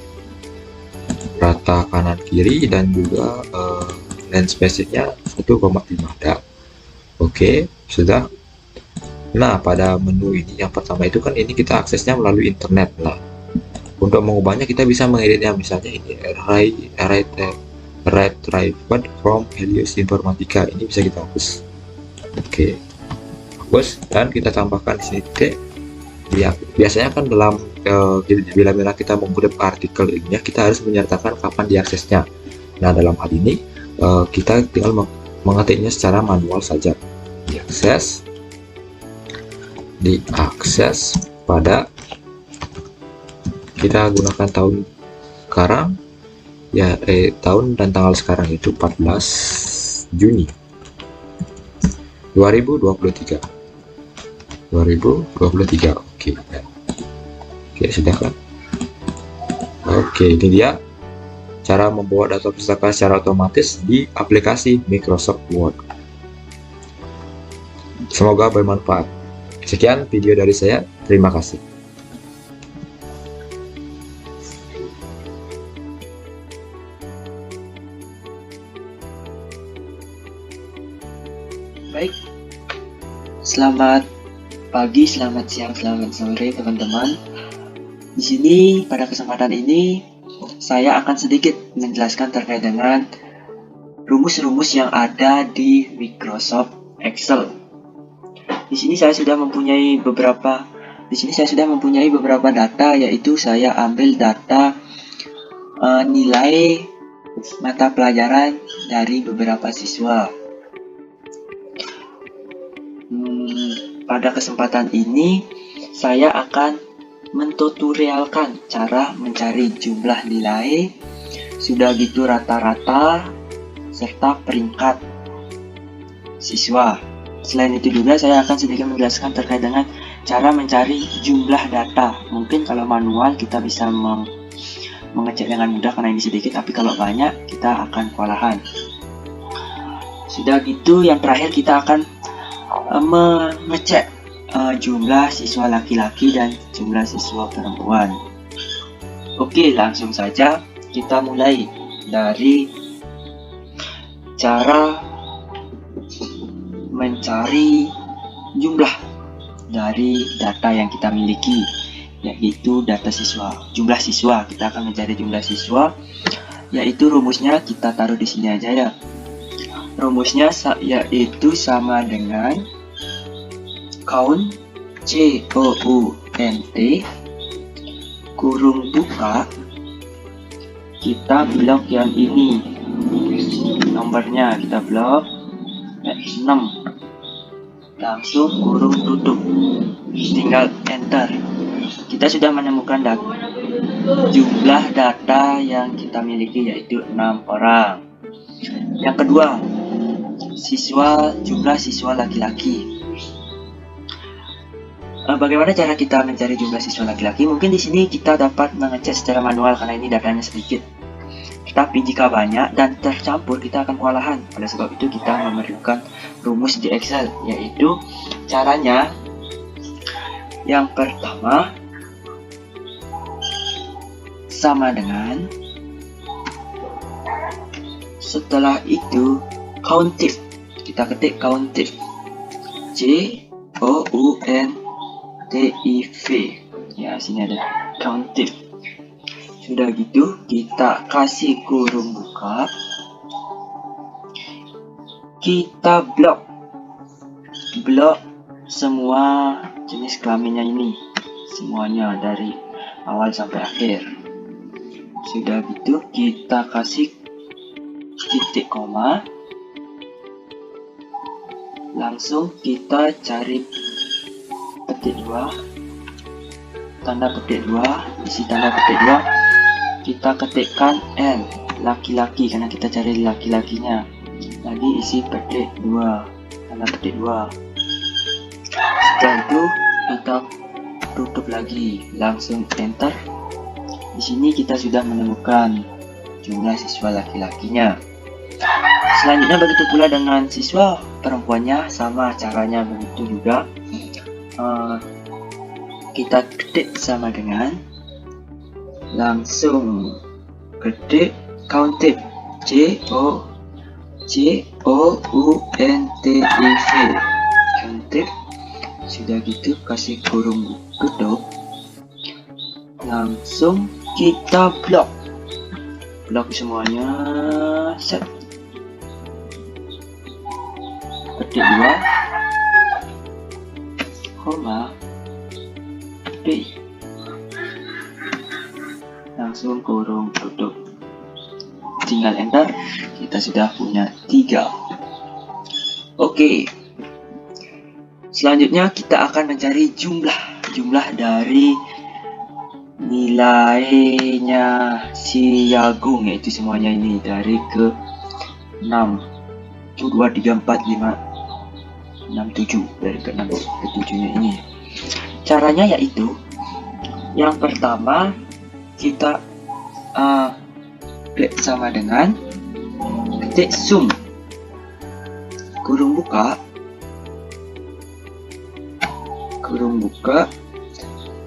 rata kanan kiri, dan juga lens spacingnya 1,5. Oke, sudah. Nah, pada menu ini yang pertama itu kan ini kita aksesnya melalui internet. Nah, untuk mengubahnya kita bisa mengeditnya, misalnya ini right private from Helios Informatika, ini bisa kita hapus. Oke, hapus, dan kita tambahkan di sini titik. Ya, biasanya kan dalam bila kita mengutip artikel ini, kita harus menyertakan kapan diaksesnya. Nah, dalam hal ini kita tinggal mengetiknya secara manual saja. Diakses pada, kita gunakan tahun sekarang ya, tahun dan tanggal sekarang itu 14 Juni 2023. Oke, sudah kan. Oke, ini dia cara membuat daftar pustaka secara otomatis di aplikasi Microsoft Word. Semoga bermanfaat. Sekian video dari saya, terima kasih. Baik, selamat pagi, selamat siang, selamat sore teman-teman. Di sini pada kesempatan ini saya akan sedikit menjelaskan terkait dengan rumus-rumus yang ada di Microsoft Excel. Di sini saya sudah mempunyai beberapa data, yaitu saya ambil data nilai mata pelajaran dari beberapa siswa. Pada kesempatan ini saya akan mentutorialkan cara mencari jumlah nilai, sudah gitu rata-rata, serta peringkat siswa. Selain itu juga saya akan sedikit menjelaskan terkait dengan cara mencari jumlah data. Mungkin kalau manual kita bisa mengecek dengan mudah karena ini sedikit, tapi kalau banyak kita akan kewalahan. Sudah gitu, yang terakhir kita akan mengecek jumlah siswa laki-laki dan jumlah siswa perempuan. Oke, langsung saja kita mulai dari cara mencari jumlah dari data yang kita miliki, yaitu data siswa, jumlah siswa. Kita akan mencari jumlah siswa, yaitu rumusnya kita taruh di sini aja ya. Rumusnya yaitu sama dengan count COUNT kurung buka, kita blok yang ini, nomornya kita blok 6, langsung kurung tutup, tinggal enter. Kita sudah menemukan jumlah data yang kita miliki, yaitu 6 orang. Yang kedua, jumlah siswa laki-laki. Bagaimana cara kita mencari jumlah siswa laki-laki? Mungkin di sini kita dapat mengecek secara manual karena ini datanya sedikit. Tetapi jika banyak dan tercampur, kita akan kewalahan. Oleh sebab itu kita memerlukan rumus di Excel, yaitu caranya yang pertama sama dengan, setelah itu countif. Kita ketik countif, COUNTIV. Ya, sini ada countif. Sudah gitu, kita kasih kurung buka, kita blok semua jenis kelaminnya ini, semuanya dari awal sampai akhir. Sudah gitu, kita kasih titik koma, langsung kita cari petik 2, tanda petik 2, isi tanda petik 2, kita ketikkan N, laki-laki, karena kita cari laki-lakinya. Lagi isi petik 2, tanda petik 2. Setelah itu kita tutup lagi, langsung enter. Di sini kita sudah menemukan jumlah siswa laki-lakinya. Selanjutnya begitu pula dengan siswa perempuannya, sama caranya begitu juga. Kita ketik sama dengan, langsung ketik countif, COUNTIV, countif. Sudah gitu kasih kurung tutup, langsung kita blok semuanya, set, petik 2, koma, P, langsung kurung tutup, tinggal enter. Kita sudah punya 3. Oke, selanjutnya kita akan mencari jumlah dari nilainya si Agung, yaitu semuanya ini dari ke 6, 1, 2, 3, 4, 5, 6, 7, dari ke 6 ke 7 nya ini. Caranya yaitu, yang pertama kita klik sama dengan ketik sum, kurung buka,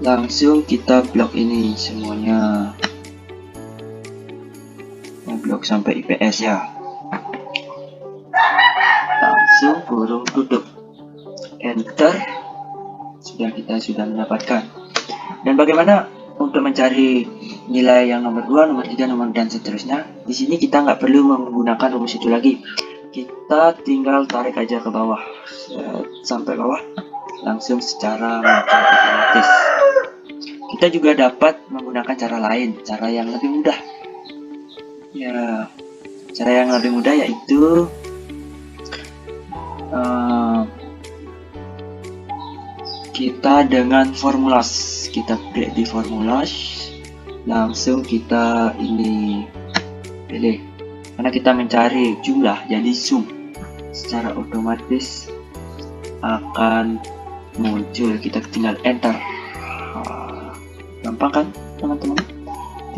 langsung kita blok ini semuanya, blok sampai IPS ya, langsung kurung tutup, enter. Kita sudah mendapatkan. Dan bagaimana untuk mencari nilai yang nomor 2, nomor 3, nomor dan seterusnya? Di sini kita nggak perlu menggunakan rumus itu lagi. Kita tinggal tarik aja ke bawah, sampai bawah, langsung secara otomatis. Kita juga dapat menggunakan cara lain, cara yang lebih mudah. Ya, cara yang lebih mudah yaitu kita dengan formulas, kita klik di formulas, langsung kita ini pilih, karena kita mencari jumlah, jadi sum, secara otomatis akan muncul. Kita tinggal enter. Gampang kan teman-teman?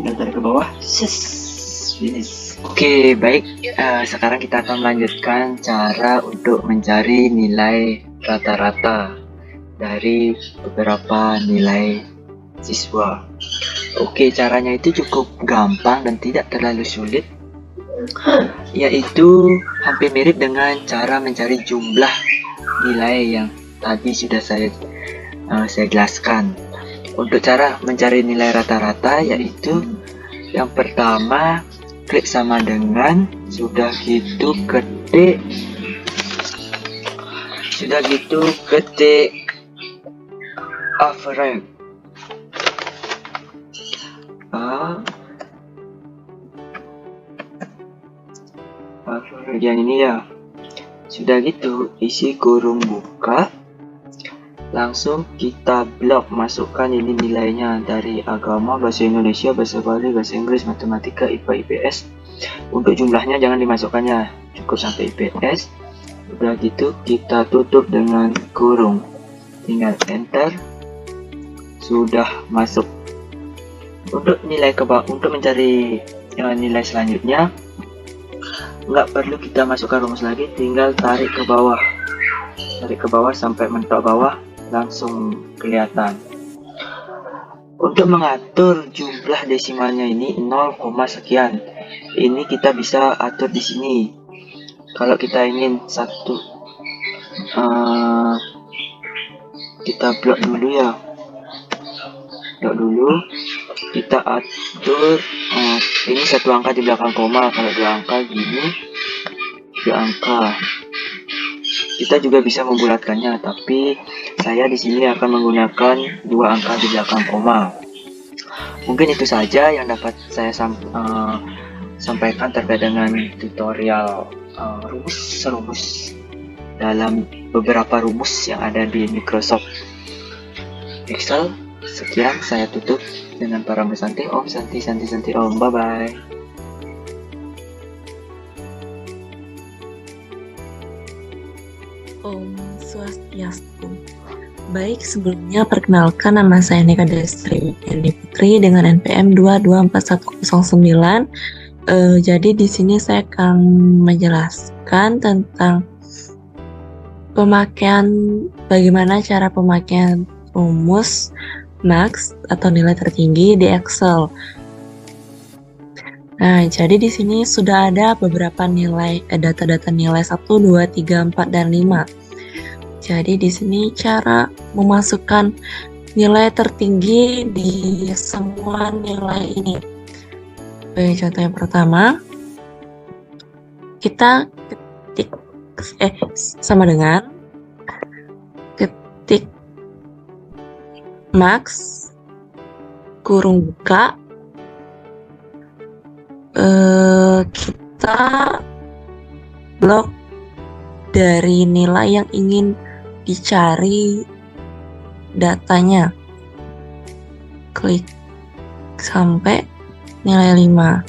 Tinggal tarik ke bawah, finish. Oke, baik. Sekarang kita akan melanjutkan cara untuk mencari nilai rata-rata dari beberapa nilai siswa. Oke, caranya itu cukup gampang dan tidak terlalu sulit, yaitu hampir mirip dengan cara mencari jumlah nilai yang tadi sudah saya saya jelaskan. Untuk cara mencari nilai rata-rata yaitu yang pertama klik sama dengan, sudah gitu ketik average. Average yang ini ya. Sudah gitu isi kurung buka, langsung kita blok, masukkan ini nilainya dari agama, bahasa Indonesia, bahasa Bali, bahasa Inggris, matematika, IPA, IPS. Untuk jumlahnya jangan dimasukkannya, cukup sampai IPS. Udah gitu kita tutup dengan kurung, tinggal enter, sudah masuk. Untuk nilai untuk mencari nilai selanjutnya nggak perlu kita masukkan rumus lagi, tinggal tarik ke bawah sampai mentok bawah, langsung kelihatan. Untuk mengatur jumlah desimalnya ini 0, sekian, ini kita bisa atur di sini. Kalau kita ingin kita blok dulu, kita atur ini satu angka di belakang koma. Kalau dua angka gini, dua angka. Kita juga bisa membulatkannya, tapi saya di sini akan menggunakan dua angka di belakang koma. Mungkin itu saja yang dapat saya sampaikan terkait dengan tutorial rumus dalam beberapa rumus yang ada di Microsoft Excel. Sekian, saya tutup dengan para Santi. Om Santi Om. Bye bye. Om Swastiastu. Baik, sebelumnya perkenalkan, nama saya Nika Destri Wiyandi Putri dengan NPM 2241109. Jadi di sini saya akan menjelaskan tentang bagaimana cara pemakaian rumus max atau nilai tertinggi di Excel. Nah, jadi di sini sudah ada beberapa nilai data-data nilai 1, 2, 3, 4 dan 5. Jadi di sini cara memasukkan nilai tertinggi di semua nilai ini. Oke, contoh yang pertama, kita ketik sama dengan ketik max kurung buka, kita blok dari nilai yang ingin dicari datanya, klik sampai nilai 5,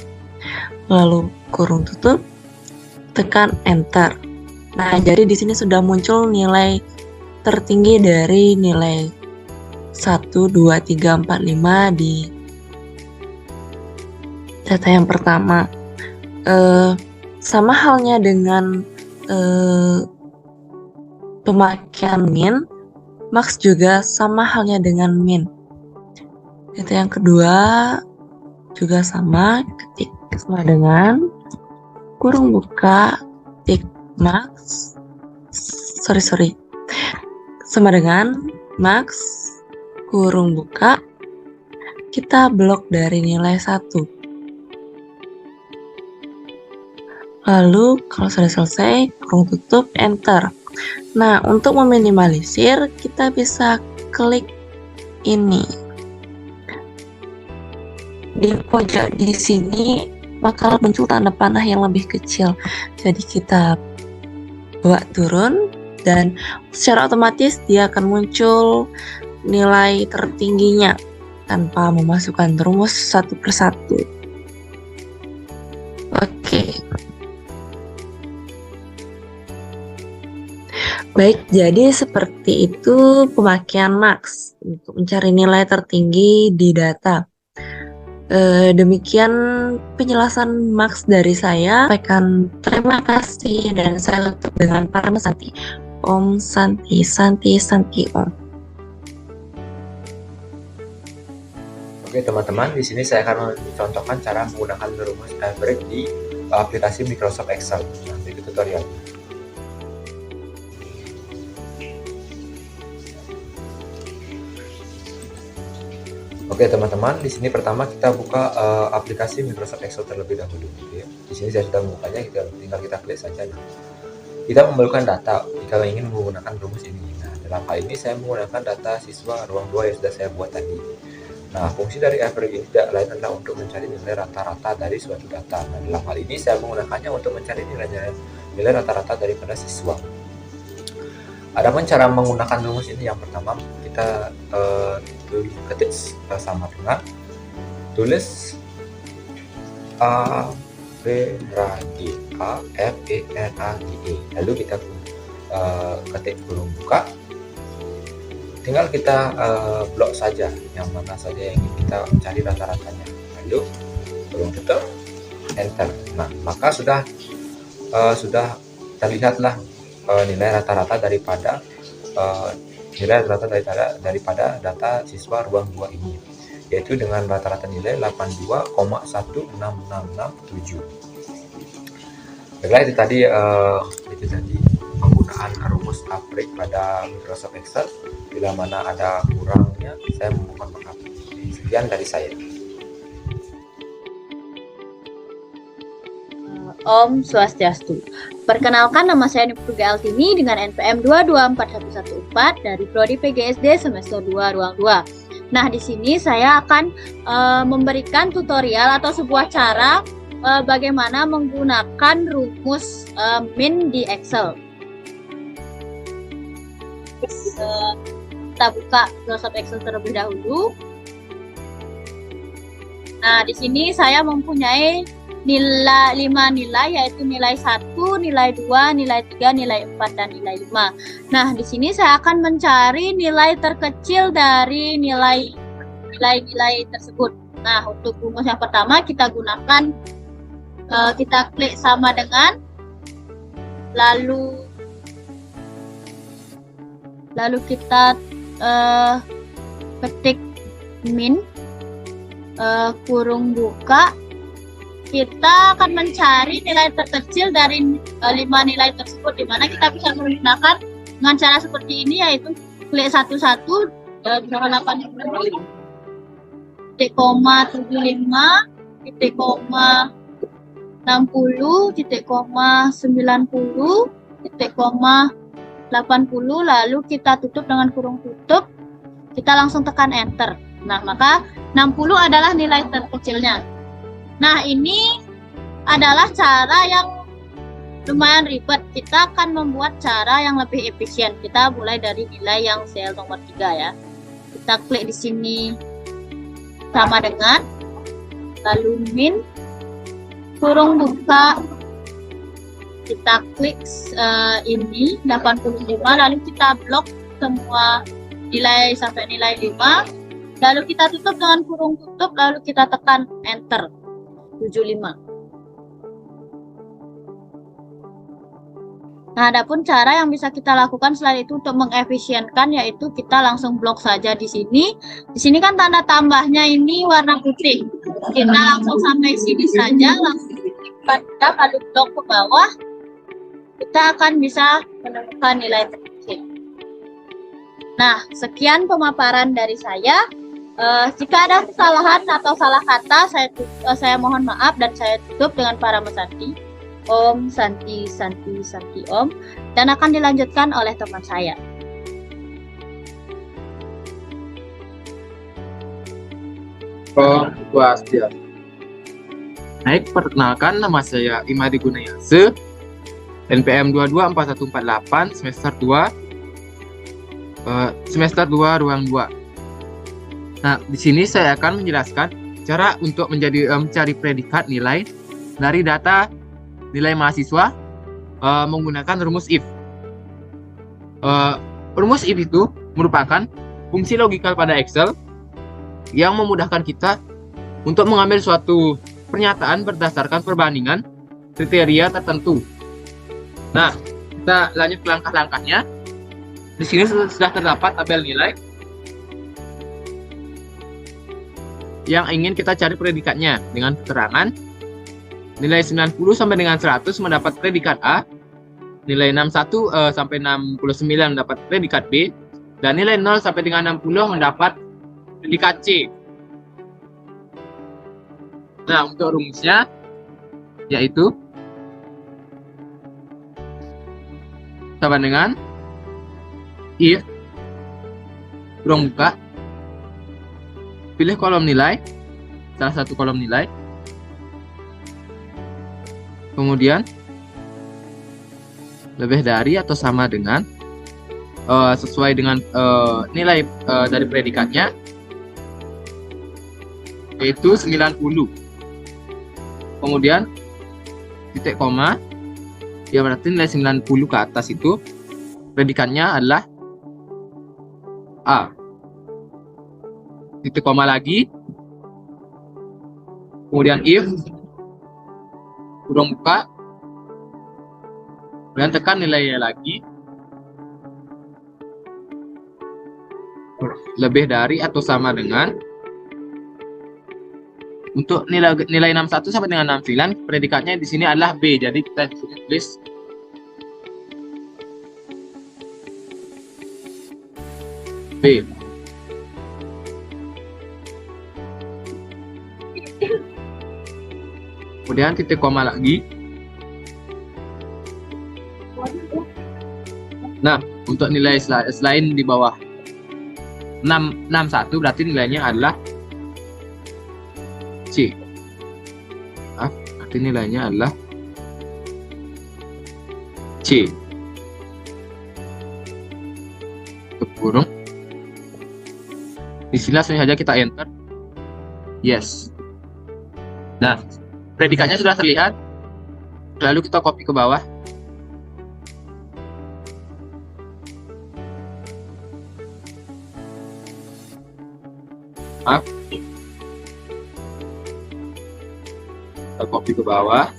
lalu kurung tutup, tekan enter. Nah, jadi di sini sudah muncul nilai tertinggi dari nilai 1, 2, 3, 4, 5 di data yang pertama. Sama halnya dengan pemakaian min, max juga sama halnya dengan min. Data yang kedua juga sama, ketik sama dengan kurung buka, ketik max, sama dengan max kurung buka, kita blok dari nilai 1. Lalu kalau sudah selesai, kurung tutup, enter. Nah, untuk meminimalisir, kita bisa klik ini. Di pojok di sini bakal muncul tanda panah yang lebih kecil. Jadi kita bawa turun dan secara otomatis dia akan muncul nilai tertingginya tanpa memasukkan rumus satu persatu. Oke. Baik, jadi seperti itu pemakaian max untuk mencari nilai tertinggi di data. Demikian penjelasan max dari saya. Terima kasih dan saya tutup dengan para Santi. Om Santi Om. Oke teman-teman, di sini saya akan mencontohkan cara menggunakan rumus average di aplikasi Microsoft Excel. Nah, itu tutorial. Oke teman-teman, di sini pertama kita buka aplikasi Microsoft Excel terlebih dahulu. Gitu ya. Di sini saya sudah membukanya, tinggal kita klik saja. Nah, kita memerlukan data jika ingin menggunakan rumus ini. Nah, dalam hal ini saya menggunakan data siswa ruang 2 yang sudah saya buat tadi. Nah, fungsi dari average ini tidak lain adalah untuk mencari nilai rata-rata dari suatu data. Nah, dalam hal ini saya menggunakannya untuk mencari nilai rata-rata daripada siswa. Adapun cara menggunakan rumus ini, yang pertama kita ketik sama dengan tulis average, lalu kita ketik kurung buka, tinggal kita blok saja yang mana saja yang ingin kita cari rata-ratanya, lalu kurung tutup, enter. Nah, maka sudah terlihatlah nilai rata-rata daripada data siswa ruang 2 ini, yaitu dengan rata-rata nilai 82,16667. Baiklah, itu tadi penggunaan rumus average pada Microsoft Excel. Bila mana ada kurangnya, saya mohon maaf. Sekian dari saya. Om Swastiastu. Perkenalkan, nama saya Niputuga Altini dengan NPM 224114 dari Prodi PGSD semester 2 ruang 2. Nah, di sini saya akan memberikan tutorial atau sebuah cara bagaimana menggunakan rumus min di Excel. Kita buka Microsoft Excel terlebih dahulu. Nah, di sini saya mempunyai 5 nilai, yaitu nilai 1, nilai 2, nilai 3, nilai 4, dan nilai 5. Nah, di sini saya akan mencari nilai terkecil dari nilai-nilai tersebut. Nah, untuk rumus yang pertama kita gunakan, kita klik sama dengan, lalu kita ketik min, kurung buka. Kita akan mencari nilai terkecil dari 5 nilai tersebut, di mana kita bisa menggunakan dengan cara seperti ini, yaitu klik satu-satu, 0,85, titik koma 75, titik koma 60, titik koma 90, titik koma 80, lalu kita tutup dengan kurung tutup, kita langsung tekan enter. Nah, maka 60 adalah nilai terkecilnya. Nah, ini adalah cara yang lumayan ribet. Kita akan membuat cara yang lebih efisien. Kita mulai dari nilai yang sel nomor 3 ya. Kita klik di sini sama dengan, lalu min, kurung buka, kita klik ini 85, lalu kita blok semua nilai sampai nilai 5, lalu kita tutup dengan kurung tutup, lalu kita tekan enter. 75. Nah, adapun cara yang bisa kita lakukan selain itu untuk mengefisienkan, yaitu kita langsung blok saja di sini. Di sini kan tanda tambahnya ini warna putih. Kita langsung sampai sini saja, langsung pada lalu blok ke bawah. Kita akan bisa menemukan nilai terkecil. Nah, sekian pemaparan dari saya. Jika ada kesalahan atau salah kata, saya mohon maaf dan saya tutup dengan para mesanti. Om Santi Santi Santi Om, dan akan dilanjutkan oleh teman saya. Om Swastiastu. Baik, perkenalkan, nama saya Imadi Gunayase, NPM 224148 semester 2 ruang 2. Nah, di sini saya akan menjelaskan cara untuk mencari predikat nilai dari data nilai mahasiswa menggunakan rumus if. Rumus if itu merupakan fungsi logikal pada Excel yang memudahkan kita untuk mengambil suatu pernyataan berdasarkan perbandingan kriteria tertentu. Nah, kita lanjut ke langkah-langkahnya. Di sini sudah terdapat tabel nilai yang ingin kita cari predikatnya dengan keterangan nilai 90 sampai dengan 100 mendapat predikat A, nilai 61 sampai 69 mendapat predikat B, dan nilai 0 sampai dengan 60 mendapat predikat C. Nah, untuk rumusnya yaitu sama dengan if ruang buka, pilih kolom nilai, salah satu kolom nilai, kemudian lebih dari atau sama dengan sesuai dengan nilai dari predikatnya, yaitu 90. Kemudian titik koma, ya berarti nilai 90 ke atas itu predikatnya adalah A. Titik koma lagi, kemudian if kurung buka, kemudian tekan nilainya lagi, lebih dari atau sama dengan, untuk nilai 61 sampai dengan 69 predikatnya di sini adalah B, jadi kita tulis B. Kemudian titik koma lagi. Nah, untuk nilai selain di bawah 61 berarti nilainya adalah C. Berarti nilainya adalah C. Kurung. Di sini langsung saja kita enter. Yes. Nah, predikatnya sudah terlihat. Lalu kita copy ke bawah. Maaf. Kita copy ke bawah.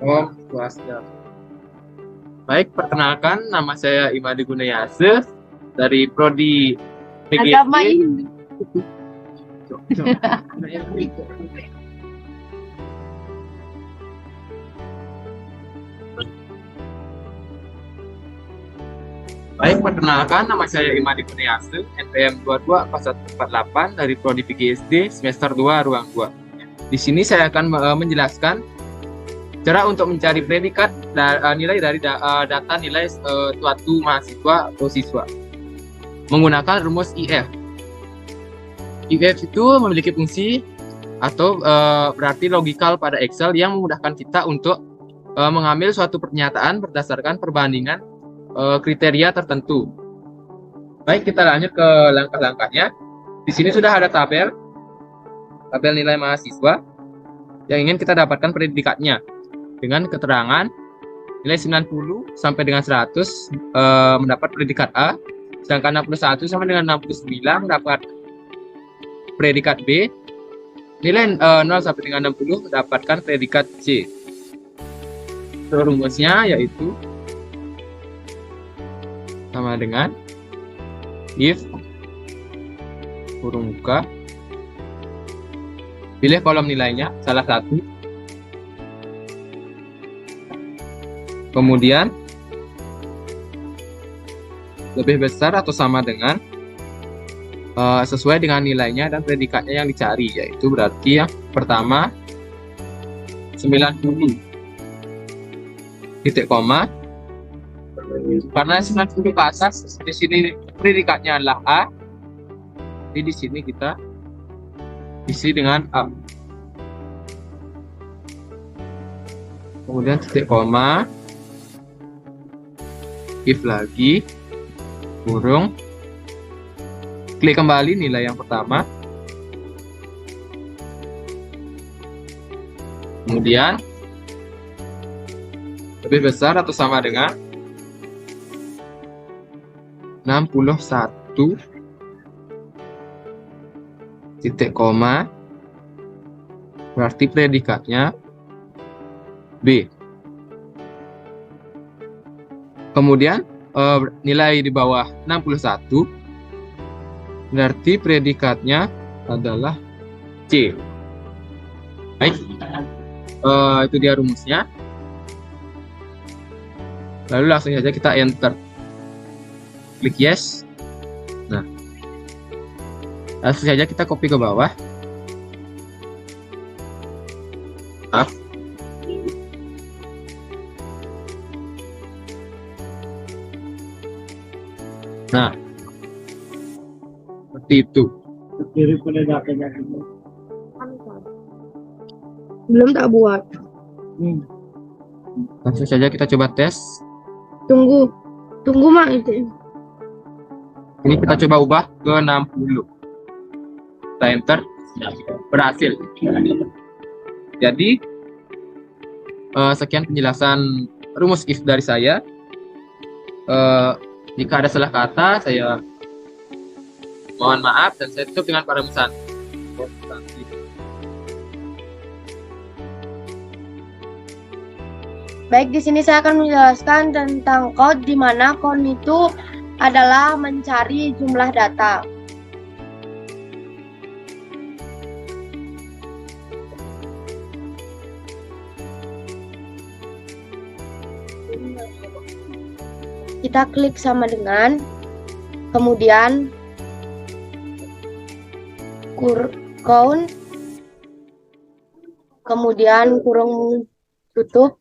Om Swastiastu. Baik, perkenalkan, nama saya Imadi Gunayase dari Prodi PGSD. Agama Hindu. Baik, perkenalkan, nama saya Imadi Gunayase, NPM 224148 dari Prodi PGSD semester 2 ruang 2. Di sini saya akan menjelaskan cara untuk mencari predikat nilai dari data nilai suatu mahasiswa atau siswa menggunakan rumus IF. IF itu memiliki fungsi atau berarti logikal pada Excel yang memudahkan kita untuk mengambil suatu pernyataan berdasarkan perbandingan kriteria tertentu. Baik, kita lanjut ke langkah-langkahnya. Di sini sudah ada tabel nilai mahasiswa yang ingin kita dapatkan predikatnya. Dengan keterangan nilai 90 sampai dengan 100 mendapat predikat A, sedangkan 61 sampai dengan 69 mendapat predikat B, nilai 0 sampai dengan 60 mendapatkan predikat C. Rumusnya yaitu sama dengan if kurung buka, pilih kolom nilainya salah satu, kemudian lebih besar atau sama dengan sesuai dengan nilainya dan predikatnya yang dicari, yaitu berarti yang pertama 90 titik koma, karena 90 ke atas di sini predikatnya adalah A, jadi di sini kita isi dengan A, kemudian titik koma, if lagi, kurung, klik kembali nilai yang pertama, kemudian lebih besar atau sama dengan 61 titik koma, berarti predikatnya B. Kemudian nilai di bawah 61 berarti predikatnya adalah C. Baik, itu dia rumusnya. Lalu langsung saja kita enter. Klik yes. Nah, langsung saja kita copy ke bawah. Maaf. Nah, seperti itu. Belum tak buat. Langsung saja kita coba tes. Tunggu mak itu. Ini kita coba ubah ke 60. Kita enter. Berhasil. Jadi, sekian penjelasan rumus if dari saya. Jika ada salah kata, saya mohon maaf dan saya tutup dengan perumusan. Baik, di sini saya akan menjelaskan tentang count, di mana count itu adalah mencari jumlah data. Kita klik sama dengan, kemudian count, kemudian kurung tutup,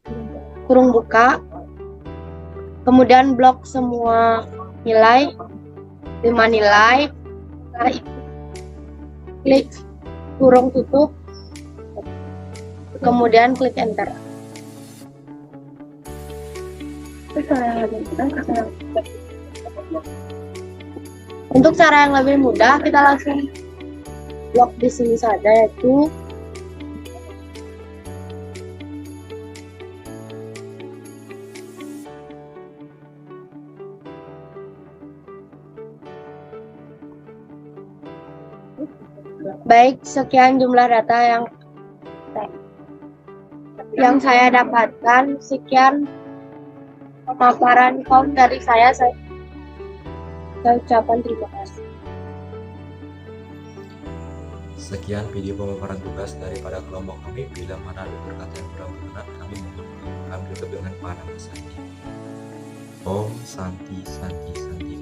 kurung buka, kemudian blok semua nilai, 5 nilai, klik kurung tutup, kemudian klik enter. Untuk cara yang lebih mudah, kita langsung blok di sini saja, yaitu baik. Sekian jumlah data yang saya dapatkan. Sekian pemaparan count dari saya ucapkan terima kasih. Sekian video pemaparan tugas daripada kelompok kami. Bila mana ada berkata yang kurang berkenan, kami mohon kami tutup dengan para pesanti. Om Santi Santi Santi.